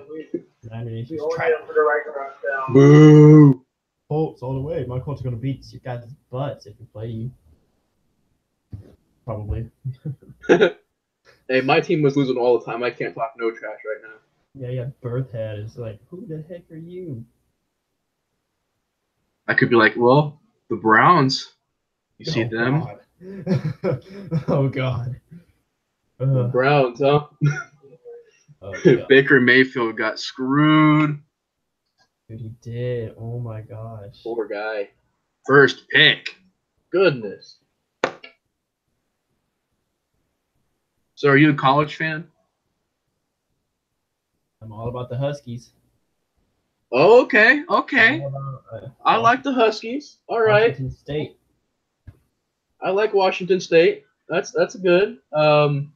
Speaker 2: Niner Nation's
Speaker 5: We only
Speaker 2: trash.
Speaker 5: have for the right rock down.
Speaker 1: Boo.
Speaker 2: Colts all the way. My Colts are gonna beat you guys' butts if we play you. Probably.
Speaker 1: Hey, my team was losing all the time. I can't talk no trash right now.
Speaker 2: Yeah, birth head. It's like, who the heck are you?
Speaker 1: I could be like, well, the Browns. You see
Speaker 2: Oh,
Speaker 1: them?
Speaker 2: God. Oh God.
Speaker 1: The Browns, huh?
Speaker 2: Oh, God.
Speaker 1: Baker Mayfield got screwed.
Speaker 2: Dude, he did. Oh my gosh.
Speaker 1: Poor guy. First pick. Goodness. So are you a college fan?
Speaker 2: I'm all about the Huskies.
Speaker 1: Oh, okay. Okay.
Speaker 2: All about,
Speaker 1: I like the Huskies. All right.
Speaker 2: Washington State.
Speaker 1: I like Washington State. That's good. Because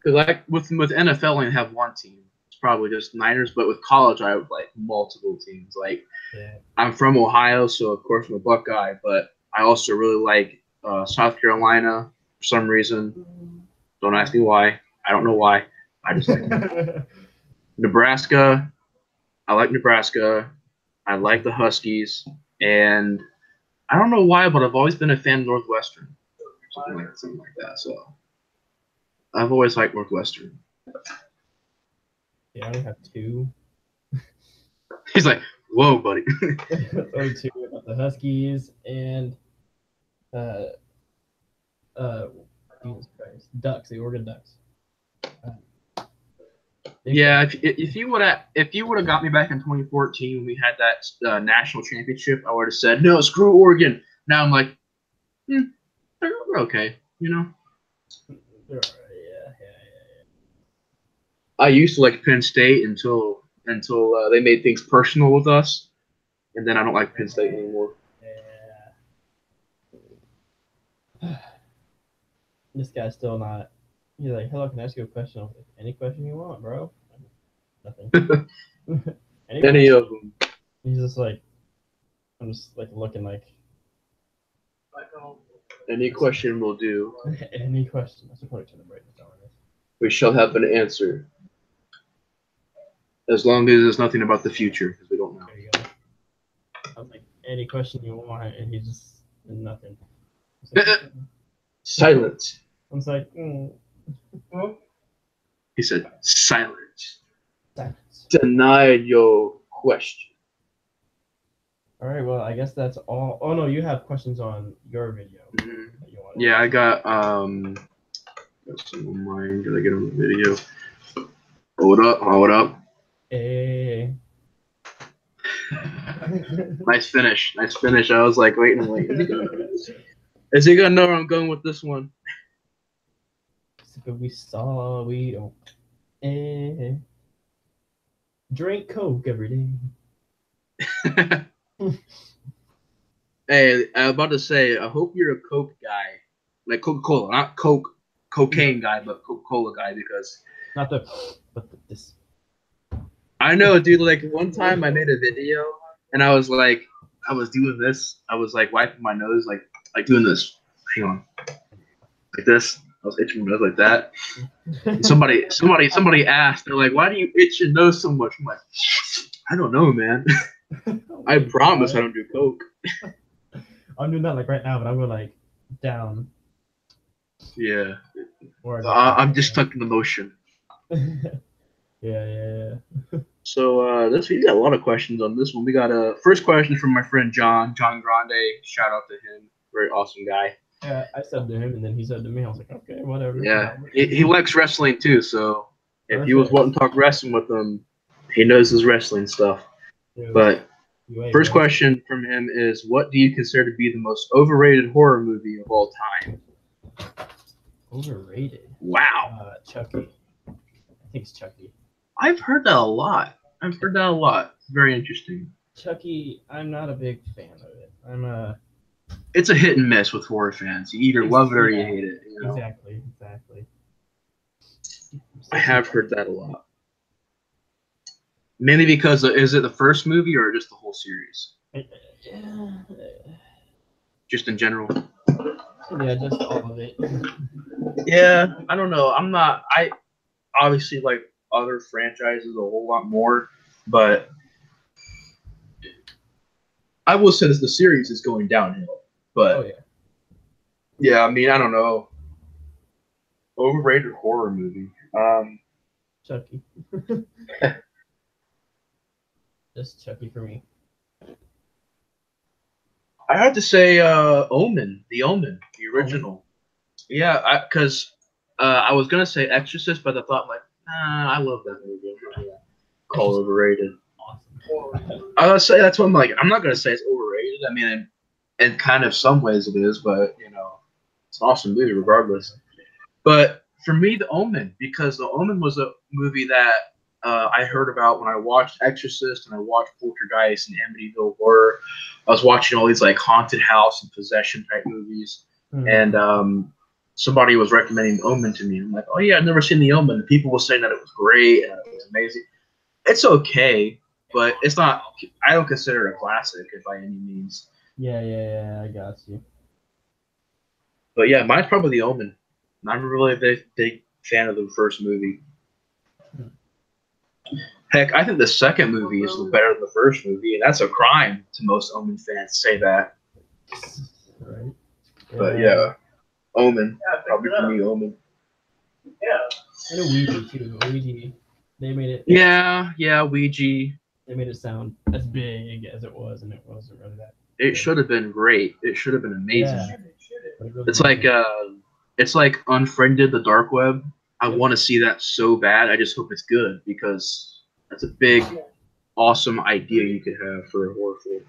Speaker 1: like with NFL, I only have one team. It's probably just Niners. But with college, I have like multiple teams. Like I'm from Ohio, so of course I'm a Buckeye. But I also really like South Carolina for some reason. Don't ask me why. I don't know why. I just like Nebraska. I like Nebraska. I like the Huskies, and I don't know why, but I've always been a fan of Northwestern, something like that. So I've always liked Northwestern.
Speaker 2: Yeah, I only have two.
Speaker 1: He's like, "Whoa, buddy."
Speaker 2: Only two about the Huskies and Jesus Christ, Ducks, the Oregon Ducks.
Speaker 1: Yeah, if you would have got me back in 2014 when we had that national championship, I would have said no, screw Oregon. Now I'm like, they're okay, you know.
Speaker 2: Yeah.
Speaker 1: I used to like Penn State until they made things personal with us, and then I don't like Penn State anymore.
Speaker 2: Yeah. This guy's still not. He's like, hello, can I ask you a question? I'm like, any question you want, bro. Nothing.
Speaker 1: Any of them.
Speaker 2: He's just like, I'm just like looking like.
Speaker 1: Any question will do.
Speaker 2: Any question. I should probably turn the brightness down on this.
Speaker 1: We shall have an answer. As long as there's nothing about the future, because we don't know.
Speaker 2: There you go. I was like, any question you want, and he just nothing.
Speaker 1: Silence.
Speaker 2: I was like,
Speaker 1: He said, silence.
Speaker 2: Silence.
Speaker 1: Denied your question.
Speaker 2: All right, well, I guess that's all. Oh no, you have questions on your video.
Speaker 1: Mm-hmm. Yeah, I got some of mine. Did I get on the video? Hold up.
Speaker 2: Hey.
Speaker 1: Nice finish. I was like, wait. Is he gonna know where I'm going with this one?
Speaker 2: We saw we don't. Drink Coke every day.
Speaker 1: Hey, I was about to say, I hope you're a Coke guy, like Coca-Cola, not cocaine guy, but Coca-Cola guy, because
Speaker 2: Not the, but this.
Speaker 1: I know, dude. Like one time, I made a video, and I was like, I was doing this. I was like wiping my nose, like doing this. Hang on, like this. I was itching my nose like that. And somebody asked. They're like, "Why do you itch your nose so much?" I'm like, "I don't know, man. I promise I don't do coke."
Speaker 2: I'm doing that like right now, but I'm going like down.
Speaker 1: Yeah.
Speaker 2: Or
Speaker 1: I'm just stuck in the motion.
Speaker 2: yeah.
Speaker 1: So we got a lot of questions on this one. We got a first question from my friend John Grande. Shout out to him, very awesome guy.
Speaker 2: Yeah, I said to him, and then he said to me, I was like, okay, whatever.
Speaker 1: Yeah, he likes wrestling too. So if you was wanting to talk wrestling with him, he knows his wrestling stuff. But first question from him is, what do you consider to be the most overrated horror movie of all time?
Speaker 2: Overrated?
Speaker 1: Wow.
Speaker 2: Chucky. I think it's Chucky.
Speaker 1: I've heard that a lot. Very interesting.
Speaker 2: Chucky, I'm not a big fan of it.
Speaker 1: It's a hit and miss with horror fans. You either love it or you hate it. You know?
Speaker 2: Exactly.
Speaker 1: I have heard that a lot. Mainly because is it the first movie or just the whole series? Just in general.
Speaker 2: Yeah, just all of it.
Speaker 1: Yeah, I don't know. I obviously like other franchises a whole lot more, but I will say that the series is going downhill. But yeah, I mean, I don't know. Overrated horror movie.
Speaker 2: Chucky. Just Chucky for me.
Speaker 1: I have to say, Omen, the original. Yeah, because I was gonna say Exorcist, but I thought like, nah, I love that movie. I'm not gonna call it overrated.
Speaker 2: Awesome.
Speaker 1: I would say that's what I'm not gonna say it's overrated. I mean, in kind of some ways it is, but you know, it's an awesome movie regardless. But for me, The Omen, because The Omen was a movie that I heard about when I watched Exorcist and I watched Poltergeist and Amityville Horror. I was watching all these like haunted house and possession type movies, and somebody was recommending Omen to me. I'm like, oh yeah, I've never seen The Omen. People were saying that it was great and it was amazing. It's okay, but it's not. I don't consider it a classic by any means.
Speaker 2: Yeah, I got you.
Speaker 1: But yeah, mine's probably The Omen. I'm really a big fan of the first movie. Heck, I think the second movie is better than the first movie, and that's a crime to most Omen fans to say that.
Speaker 2: Right.
Speaker 1: But yeah, Omen. Probably for me, Omen.
Speaker 5: Yeah.
Speaker 2: And a Ouija too. Ouija. They made it.
Speaker 1: Yeah, Ouija.
Speaker 2: They made it sound as big as it was, and it wasn't really that.
Speaker 1: It should have been great. It should have been amazing.
Speaker 2: Yeah. Really
Speaker 1: It's like Unfriended, the dark web. I want to see that so bad. I just hope it's good because that's a big, awesome idea you could have for a horror film.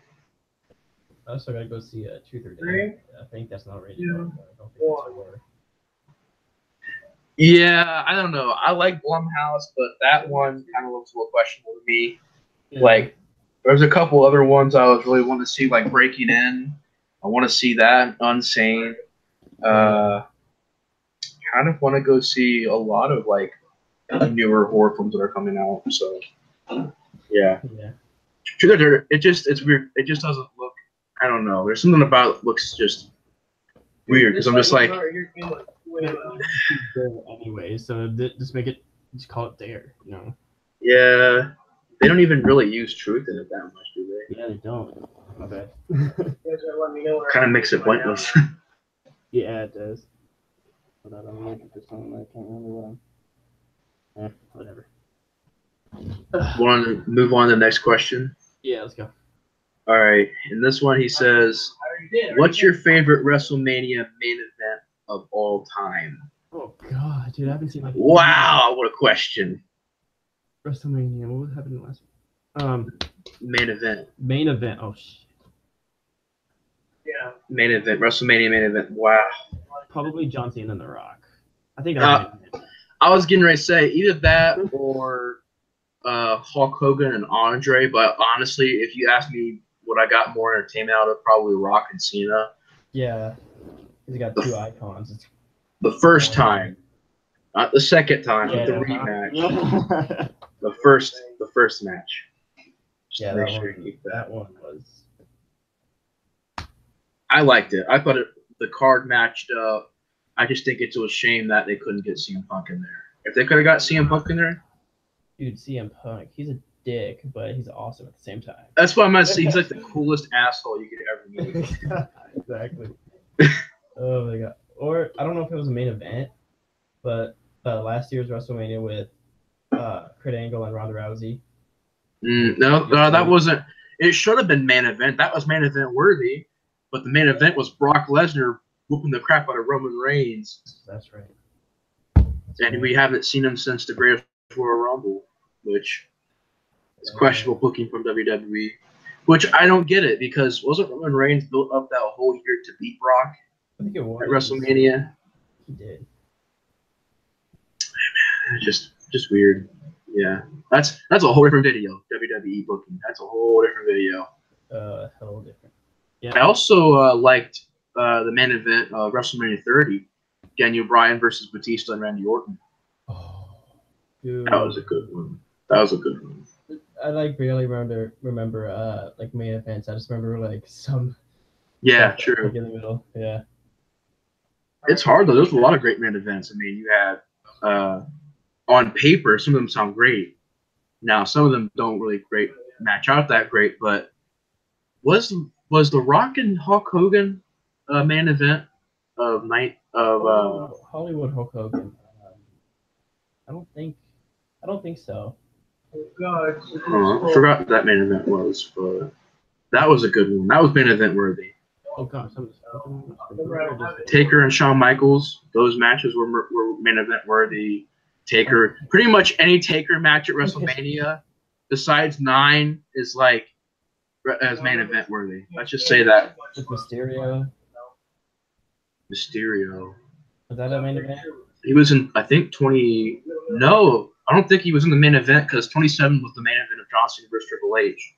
Speaker 2: I also gotta go see Truth or Dare. I think that's not rated. I don't think it's horror.
Speaker 1: Yeah, I don't know. I like Blumhouse, but that one kind of looks a little questionable to me.
Speaker 2: Yeah.
Speaker 1: Like, there's a couple other ones I was really want to see, like Breaking In. I want to see that. Unsane. Kind of want to go see a lot of like newer horror films that are coming out. So, yeah. Truth or Dare, it's weird. It just doesn't look. I don't know. There's something about it looks just weird because I'm just like.
Speaker 2: Anyway, so just call it Dare, you know.
Speaker 1: Yeah, they don't even really use truth in it that much, do they?
Speaker 2: Yeah, they don't. My bad.
Speaker 1: Kind of makes it pointless.
Speaker 2: Yeah, it does. But I don't look at this one. I can't remember what I'm. Whatever.
Speaker 1: Want to move on to the next question?
Speaker 2: Yeah, let's go.
Speaker 1: All right. In this one, he says, "What's your favorite WrestleMania main event of all time?"
Speaker 2: Oh God, dude, I haven't seen like.
Speaker 1: Wow, what a question.
Speaker 2: WrestleMania. What happened in the last one?
Speaker 1: Main event.
Speaker 2: Main event. Oh shit.
Speaker 5: Yeah.
Speaker 1: Main event. WrestleMania main event. Wow.
Speaker 2: Probably John Cena and The Rock. I think that's
Speaker 1: I was getting ready to say either that or Hulk Hogan and Andre, but honestly, if you ask me what I got more entertainment out of, probably Rock and Cena.
Speaker 2: Yeah. He's got two icons. It's
Speaker 1: the first time, not the second time, but the rematch. The first match. Just
Speaker 2: yeah,
Speaker 1: make
Speaker 2: that
Speaker 1: sure
Speaker 2: one,
Speaker 1: you keep
Speaker 2: that one was
Speaker 1: I liked it. I thought the card matched up. I just think it's a shame that they couldn't get CM Punk in there. If they could have got CM Punk in there,
Speaker 2: Dude, CM Punk, he's a dick, but he's awesome at the same time.
Speaker 1: that's what I'm gonna say. He's like the coolest asshole you could ever meet.
Speaker 2: Exactly. Oh my god. Or I don't know if it was a main event, but last year's WrestleMania with Kurt Angle and Ronda Rousey.
Speaker 1: No, that wasn't. It should have been main event. That was main event worthy, but the main event was Brock Lesnar whooping the crap out of Roman Reigns.
Speaker 2: That's right.
Speaker 1: And we haven't seen him since the Greatest Royal Rumble, which is questionable booking from WWE. Which I don't get it, because wasn't Roman Reigns built up that whole year to beat Brock
Speaker 2: I think it was.
Speaker 1: at WrestleMania?
Speaker 2: He did.
Speaker 1: Just weird. Yeah, that's a whole different video. WWE booking. That's a whole different video.
Speaker 2: Hell different. Yeah.
Speaker 1: I also liked the main event of WrestleMania 30, Daniel Bryan versus Batista and Randy Orton.
Speaker 2: Oh, dude.
Speaker 1: That was a good one. That was a good one.
Speaker 2: I like barely remember like main events. I just remember like some.
Speaker 1: Yeah,
Speaker 2: stuff,
Speaker 1: true.
Speaker 2: like, in the middle. Yeah.
Speaker 1: It's hard though. There's a lot of great main events. I mean, you had on paper, some of them sound great. Now, some of them don't really match out that great. But was the Rock and Hulk Hogan main event of
Speaker 2: Hollywood Hulk Hogan? I don't think so.
Speaker 1: I forgot what that main event was, but that was a good one. That was main event worthy.
Speaker 2: Oh gosh,
Speaker 1: Taker and Shawn Michaels, those matches were main event worthy. Taker, pretty much any Taker match at WrestleMania besides 9 is like as main event worthy. Let's just say that.
Speaker 2: With Mysterio.
Speaker 1: Mysterio.
Speaker 2: Was that a main event?
Speaker 1: He was in, I think, 20. No, I don't think he was in the main event, because 27 was the main event of John Cena versus Triple H.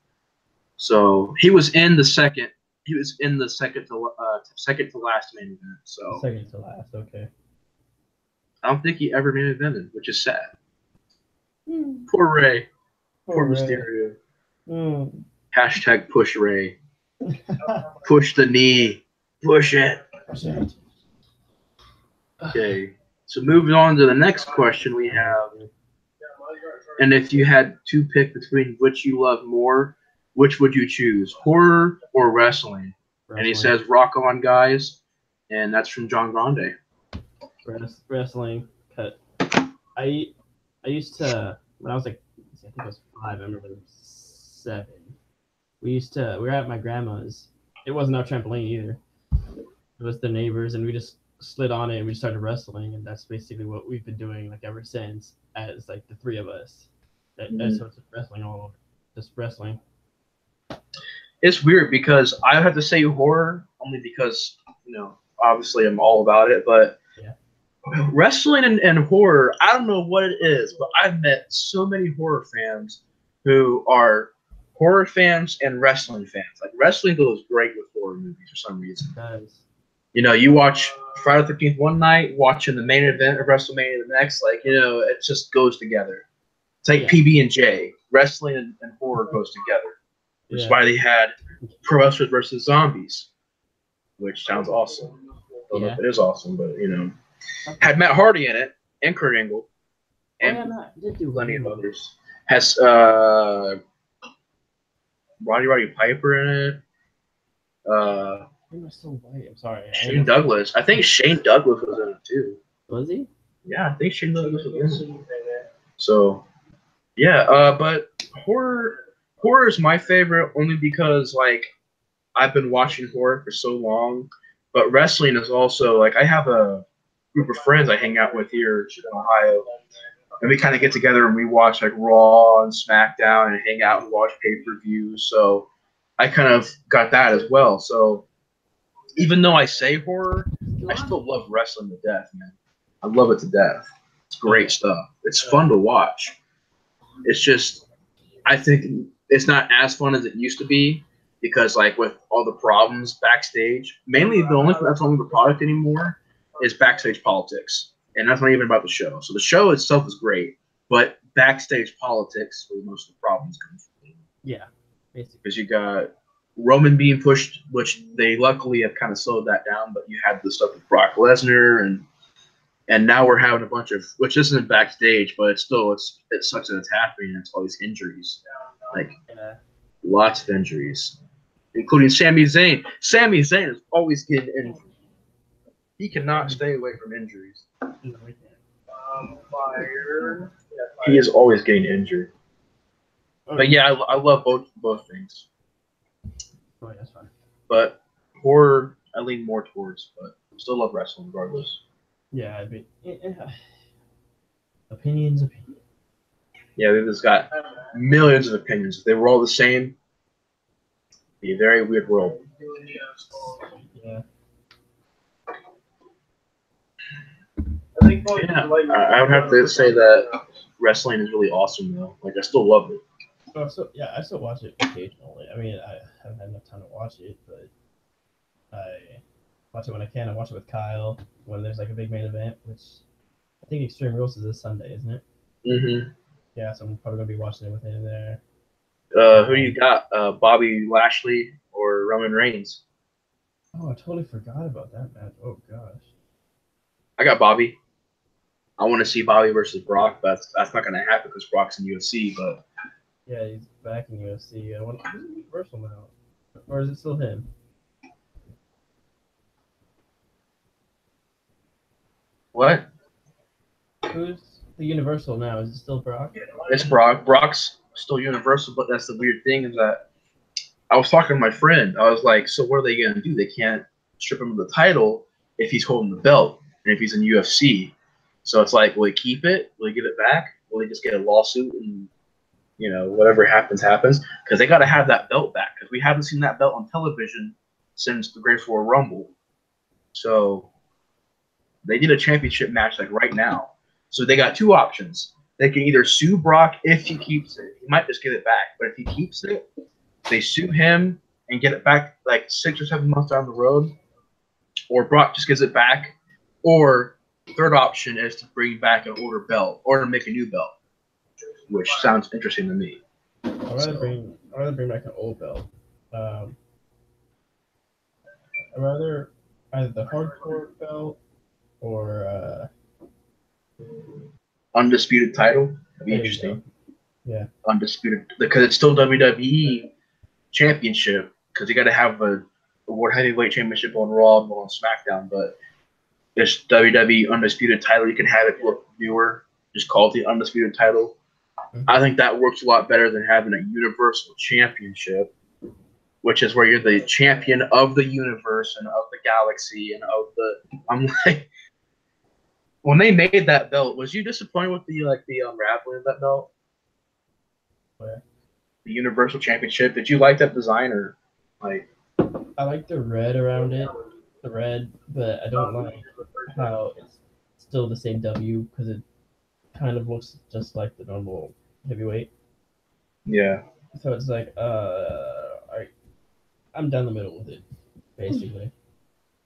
Speaker 1: So he was in the second. He was in the second to last main event. So
Speaker 2: Second to last. Okay.
Speaker 1: I don't think he ever main evented, which is sad. Poor Ray. Poor Mysterio. Hashtag push Ray. Push the knee. Push it. Okay. So moving on to the next question we have. And if you had to pick between which you love more, which would you choose? Horror or wrestling? And he says, rock on, guys. And that's from John Grande.
Speaker 2: Wrestling. Cut. I used to, when I was like, I think I was 5, I remember 7. We were at my grandma's. It wasn't our trampoline either. It was the neighbors, and we just slid on it and we started wrestling, and that's basically what we've been doing like ever since, as like the 3 of us. That's sort of wrestling all over. Just wrestling.
Speaker 1: It's weird because I have to say horror only because, obviously I'm all about it, but
Speaker 2: yeah.
Speaker 1: Wrestling and horror, I don't know what it is, but I've met so many horror fans who are horror fans and wrestling fans. Like, wrestling goes great with horror movies for some reason.
Speaker 2: It does.
Speaker 1: You watch Friday the 13th one night, watching the main event of WrestleMania the next, it just goes together. It's like PB&J. Wrestling and horror goes together. Which is why they had Pro Wrestlers versus Zombies, which sounds awesome. Don't know if it is awesome, but, had Matt Hardy in it, and Kurt Angle, and plenty of others. Has Roddy Piper in it.
Speaker 2: I'm so white. I'm sorry.
Speaker 1: Shane Douglas. I think Shane Douglas was in it too.
Speaker 2: Was he?
Speaker 1: Yeah, I think Shane Douglas was in it. So, yeah, but horror is my favorite only because, I've been watching horror for so long. But wrestling is also, I have a group of friends I hang out with here in Ohio. And we kind of get together and we watch, Raw and SmackDown and hang out and watch pay-per-views. So I kind of got that as well. So even though I say horror, I still love wrestling to death, man. I love it to death. It's great stuff. It's fun to watch. It's just, I think it's not as fun as it used to be because, with all the problems backstage, mainly the only thing that's on the product anymore is backstage politics. And that's not even about the show. So the show itself is great, but backstage politics where most of the problems come from.
Speaker 2: Yeah, basically.
Speaker 1: Because you got Roman being pushed, which they luckily have kind of slowed that down. But you had the stuff with Brock Lesnar, and now we're having a bunch of, which isn't backstage, but it's still it sucks that it's happening. It's all these injuries, like lots of injuries, including Sami Zayn. Sami Zayn is always getting injured. He cannot stay away from injuries.
Speaker 5: Fire.
Speaker 1: He is always getting injured. But yeah, I love both things.
Speaker 2: Oh, yeah, that's fine.
Speaker 1: But horror, I lean more towards, but still love wrestling regardless.
Speaker 2: Yeah, I mean, opinions.
Speaker 1: Yeah, they've just got millions of opinions. If they were all the same, it'd be a very weird world.
Speaker 2: Yeah.
Speaker 1: Yeah, I would have to say that wrestling is really awesome, though. Like, I still love it.
Speaker 2: Oh, so yeah, I still watch it occasionally. I mean, I haven't had enough time to watch it, but I watch it when I can. I watch it with Kyle when there's like a big main event, which I think Extreme Rules is this Sunday, isn't it?
Speaker 1: Mm-hmm.
Speaker 2: Yeah, so I'm probably gonna be watching it with him there.
Speaker 1: Who do you got? Bobby Lashley or Roman Reigns?
Speaker 2: Oh, I totally forgot about that match. Oh gosh.
Speaker 1: I got Bobby. I want to see Bobby versus Brock, but that's not going to happen because Brock's in UFC. But
Speaker 2: Yeah, he's back in UFC. I want who's in Universal now, or is it still him?
Speaker 1: what?
Speaker 2: Who's the Universal now? Is it still Brock?
Speaker 1: It's Brock. Brock's still Universal, but that's the weird thing is that I was talking to my friend. I was like, so what are they going to do? They can't strip him of the title if he's holding the belt and if he's in UFC. So it's like, will he keep it? Will he get it back? Will he just get a lawsuit and, whatever happens, happens? Because they got to have that belt back because we haven't seen that belt on television since the Great Royal Rumble. So they need a championship match like right now. So they got two options. They can either sue Brock if he keeps it. He might just get it back. But if he keeps it, they sue him and get it back like 6 or 7 months down the road. Or Brock just gives it back. Or third option is to bring back an older belt or to make a new belt, which sounds interesting to me.
Speaker 2: I'd rather bring back an old belt. I'd rather either the hardcore belt or
Speaker 1: Undisputed title. That'd be
Speaker 2: there you
Speaker 1: interesting.
Speaker 2: go. Yeah.
Speaker 1: Undisputed because it's still WWE championship because you got to have a World Heavyweight Championship on Raw and on SmackDown, but this WWE Undisputed title, you can have it look newer. Just call it the Undisputed title.
Speaker 2: Mm-hmm.
Speaker 1: I think that works a lot better than having a Universal Championship, which is where you're the champion of the universe and of the galaxy and of the. I'm like, when they made that belt, was you disappointed with the unraveling of that belt?
Speaker 2: Where?
Speaker 1: The Universal Championship. Did you like that design or like?
Speaker 2: I like the red around it, but I don't like how it's still the same W because it kind of looks just like the normal heavyweight.
Speaker 1: Yeah.
Speaker 2: So it's like, I'm down the middle with it, basically.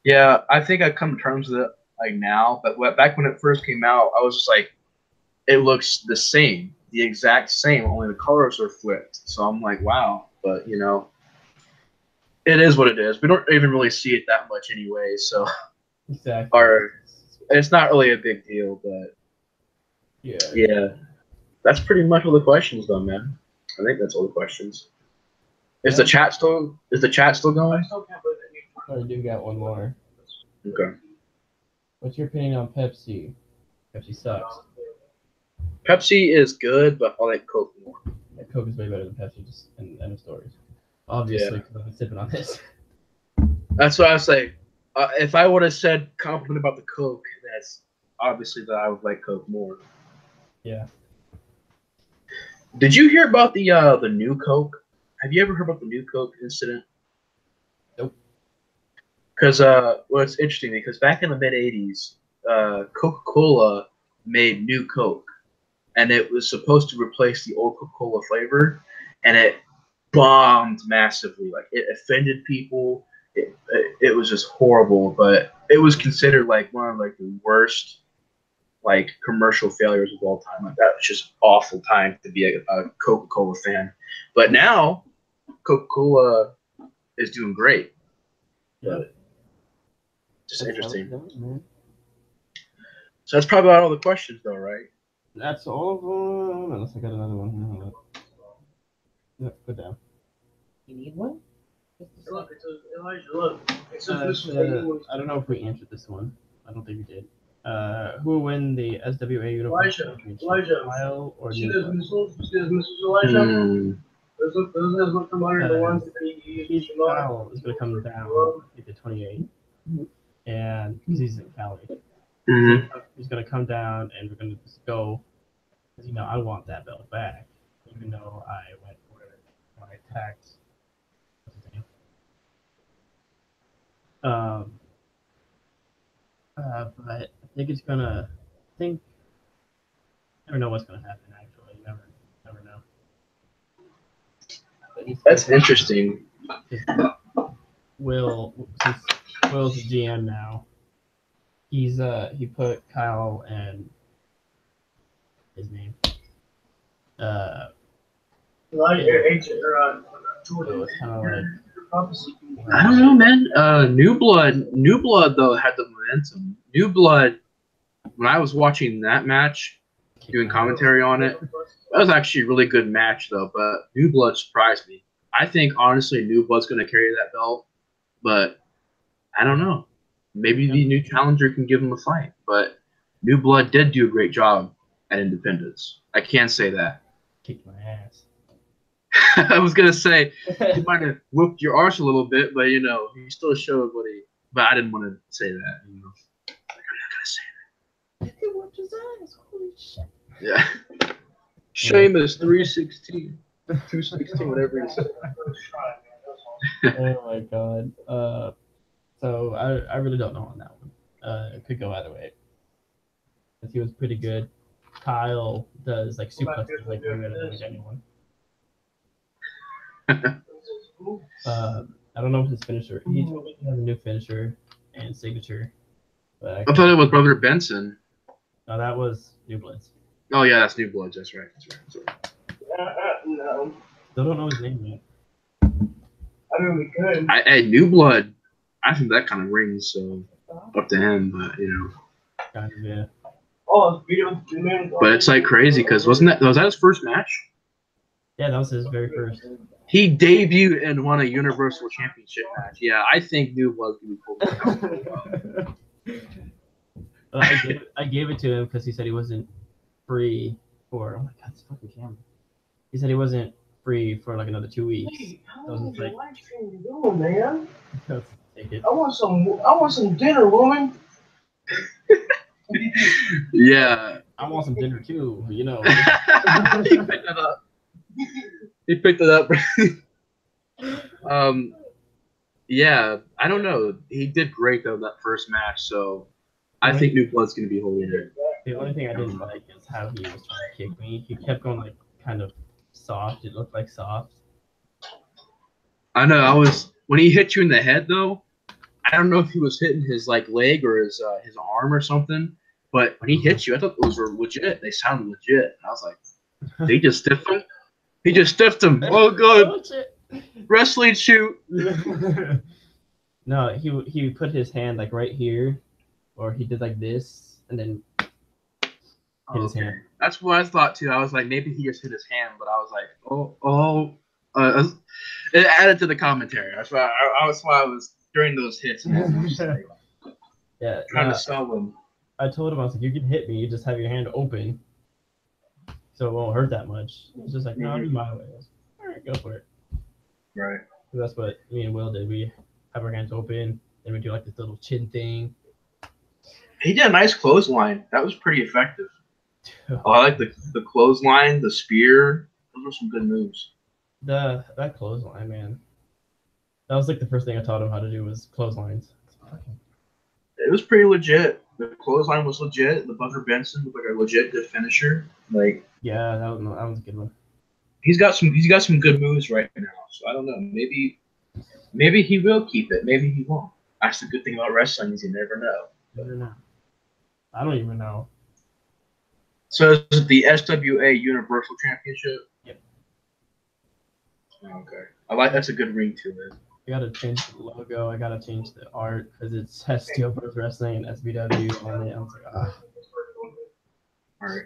Speaker 1: Yeah, I think I've come to terms with it like now, but back when it first came out, I was just like, it looks the same, the exact same, only the colors are flipped. So I'm like, wow, but it is what it is. We don't even really see it that much anyway, so
Speaker 2: Exactly.
Speaker 1: It's not really a big deal, but yeah, that's pretty much all the questions, though, man. I think that's all the questions. Is the chat still going?
Speaker 2: I do got one more.
Speaker 1: Okay.
Speaker 2: What's your opinion on Pepsi? Pepsi sucks.
Speaker 1: Pepsi is good, but I like Coke more.
Speaker 2: Yeah, Coke is way better than Pepsi, just end of stories. Obviously, because I've been sipping on this.
Speaker 1: That's what I was like. If I would have said compliment about the Coke, that's obviously that I would like Coke more.
Speaker 2: Yeah.
Speaker 1: Did you hear about the new Coke? Have you ever heard about the new Coke incident?
Speaker 2: Nope.
Speaker 1: Because it's interesting because back in the mid '80s, Coca-Cola made new Coke, and it was supposed to replace the old Coca-Cola flavor, and it bombed massively. Like it offended people. It was just horrible, but it was considered like one of like the worst like commercial failures of all time. Like that was just awful time to be a Coca-Cola fan. But now Coca-Cola is doing great.
Speaker 2: Yeah.
Speaker 1: Just interesting.
Speaker 2: That's how it's done, man.
Speaker 1: So that's probably about all the questions, though, right?
Speaker 2: That's all of them. Unless I got another one here. Hold on. Yeah, go down.
Speaker 6: You need one?
Speaker 5: Look, it says, Elijah, look. It says
Speaker 2: Uh,
Speaker 5: this is what you
Speaker 2: I don't know if we answered this one. I don't think we did. Who will win the SWA Universal Championship?
Speaker 5: Elijah.
Speaker 2: Kyle or
Speaker 5: See
Speaker 2: New
Speaker 5: those
Speaker 2: Blood?
Speaker 5: missiles? You see those missiles, Elijah?
Speaker 1: Hmm.
Speaker 5: Those guys look familiar. The ones that he
Speaker 2: Heath
Speaker 5: used to
Speaker 2: Kyle is going to come down at the 28, and because he's in Cali,
Speaker 1: Mhm.
Speaker 2: he's going to come down, and we're going to just go. Because I want that belt back, even though I went for it when I attacked. What's his name? But I think it's gonna. I think I don't know what's gonna happen. Actually, you never know. But
Speaker 1: That's interesting.
Speaker 2: Will, since Will's the GM now, he put Kyle and his name.
Speaker 5: Elijah, agent, or
Speaker 2: So it's kind of like
Speaker 1: I don't know, man. New Blood though had the momentum. New Blood, when I was watching that match, doing commentary on it, that was actually a really good match though. But New Blood surprised me. I think honestly, New Blood's going to carry that belt, but I don't know. Maybe the new challenger can give him a fight. But New Blood did do a great job at Independence. I can't say that.
Speaker 2: kick my ass.
Speaker 1: I was gonna say he might have whooped your arse a little bit, but he still showed what he. But I didn't want to say that. I'm not gonna say
Speaker 2: He whooped his ass. Holy shit.
Speaker 1: that. Yeah. Sheamus 316, 216, whatever you say.
Speaker 2: Oh my god. So I really don't know on that one. It could go either way. He was pretty good. Kyle does like suplexes like way better than anyone. I don't know his finisher. He told me he has a new finisher and signature. But
Speaker 1: I thought it was Brother Benson.
Speaker 2: no, that was New Bloods.
Speaker 1: Oh yeah, that's New Bloods. That's right.
Speaker 5: No,
Speaker 2: Still don't know his name yet.
Speaker 5: I mean we could.
Speaker 1: Hey, New Blood. I think that kind of rings, so up to him. But
Speaker 2: Kind of, yeah.
Speaker 5: Oh, video, man.
Speaker 1: but it's like crazy because was that his first match?
Speaker 2: Yeah, that was his very first.
Speaker 1: He debuted and won a Universal Championship match. Yeah, I think New Blood can be cool.
Speaker 2: I gave it to him because he said he wasn't free for. Oh my god, this fucking camera. He said he wasn't free for like another 2 weeks.
Speaker 5: Hey, how
Speaker 2: I was
Speaker 5: is
Speaker 2: just
Speaker 5: your
Speaker 2: like,
Speaker 5: live stream doing, man?
Speaker 2: let's take it.
Speaker 5: I want some dinner, woman.
Speaker 1: Yeah.
Speaker 2: I want some dinner too.
Speaker 1: He picked it up. He picked it up. Yeah, I don't know. He did great though that first match, so I think New Blood's gonna be holding it.
Speaker 2: The only thing I didn't like is how he was trying to kick me. He kept going like kind of soft. It looked like soft.
Speaker 1: I know. When he hit you in the head though. I don't know if he was hitting his like leg or his arm or something, but when he hit you, I thought those were legit. They sounded legit. And I was like, they just stiffed him. He just stiffed him. Oh, good. Wrestling shoot.
Speaker 2: No, he put his hand like right here, or he did like this, and then hit his hand.
Speaker 1: That's what I thought too. I was like, maybe he just hit his hand, but I was like, it added to the commentary. That's why I was during those hits.
Speaker 2: Yeah,
Speaker 1: trying to sell them.
Speaker 2: I told him, I was like, you can hit me, you just have your hand open, so it won't hurt that much. He's just like, no, I'll do my way. I was like, all right, go for it.
Speaker 1: Right.
Speaker 2: So that's what me and Will did. We have our hands open, then we do like this little chin thing.
Speaker 1: He did a nice clothesline. That was pretty effective. Oh, I like the clothesline, the spear. Those were some good moves.
Speaker 2: That clothesline, man. That was like the first thing I taught him how to do was clotheslines.
Speaker 1: It was pretty legit. The clothesline was legit. The Butler Benson was like a legit good finisher. Like
Speaker 2: yeah, that was a good one.
Speaker 1: He's got some good moves right now. So I don't know. Maybe he will keep it. Maybe he won't. That's the good thing about wrestling is you never know.
Speaker 2: Never know. I don't even know.
Speaker 1: So is it the SWA Universal Championship?
Speaker 2: Yep.
Speaker 1: Okay. That's a good ring to it.
Speaker 2: I gotta change the logo. I gotta change the art because it has Steel Bros Wrestling and SBW on it. I was like, ah.
Speaker 1: All right.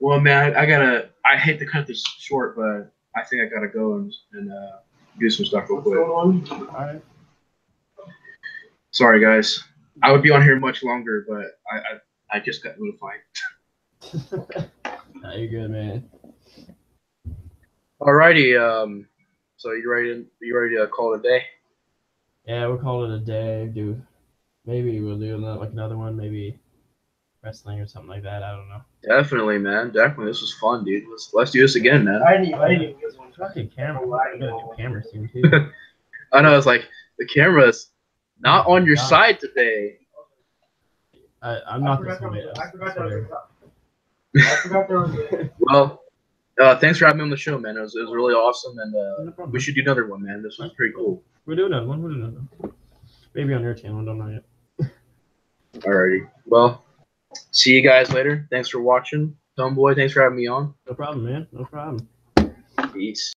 Speaker 1: Well, man, I hate to cut this short, but I think I gotta go and do some stuff real quick.
Speaker 2: All right.
Speaker 1: Sorry, guys. I would be on here much longer, but I just got notified.
Speaker 2: Nah, you're good, man.
Speaker 1: Alrighty. So you ready to call it a day?
Speaker 2: Yeah, we'll call it a day, dude. Maybe we'll do another one, maybe wrestling or something like that. I don't know.
Speaker 1: Definitely, man. Definitely. This was fun, dude. Let's do this again, man.
Speaker 5: I didn't even get one.
Speaker 2: Fucking camera. I got a new camera soon too.
Speaker 1: I know. It's like the camera's not on your
Speaker 2: God.
Speaker 1: side today.
Speaker 2: I'm not this way.
Speaker 5: I forgot there was
Speaker 1: Well, thanks for having me on the show, man. It was really awesome, and
Speaker 2: No problem.
Speaker 1: we should do another one, man. This was pretty cool.
Speaker 2: We'll do another one. We'll do another one. Maybe on your channel. I don't know yet.
Speaker 1: Alrighty. Well, see you guys later. Thanks for watching. Tomboy, thanks for having me on.
Speaker 2: No problem, man. No problem.
Speaker 1: Peace.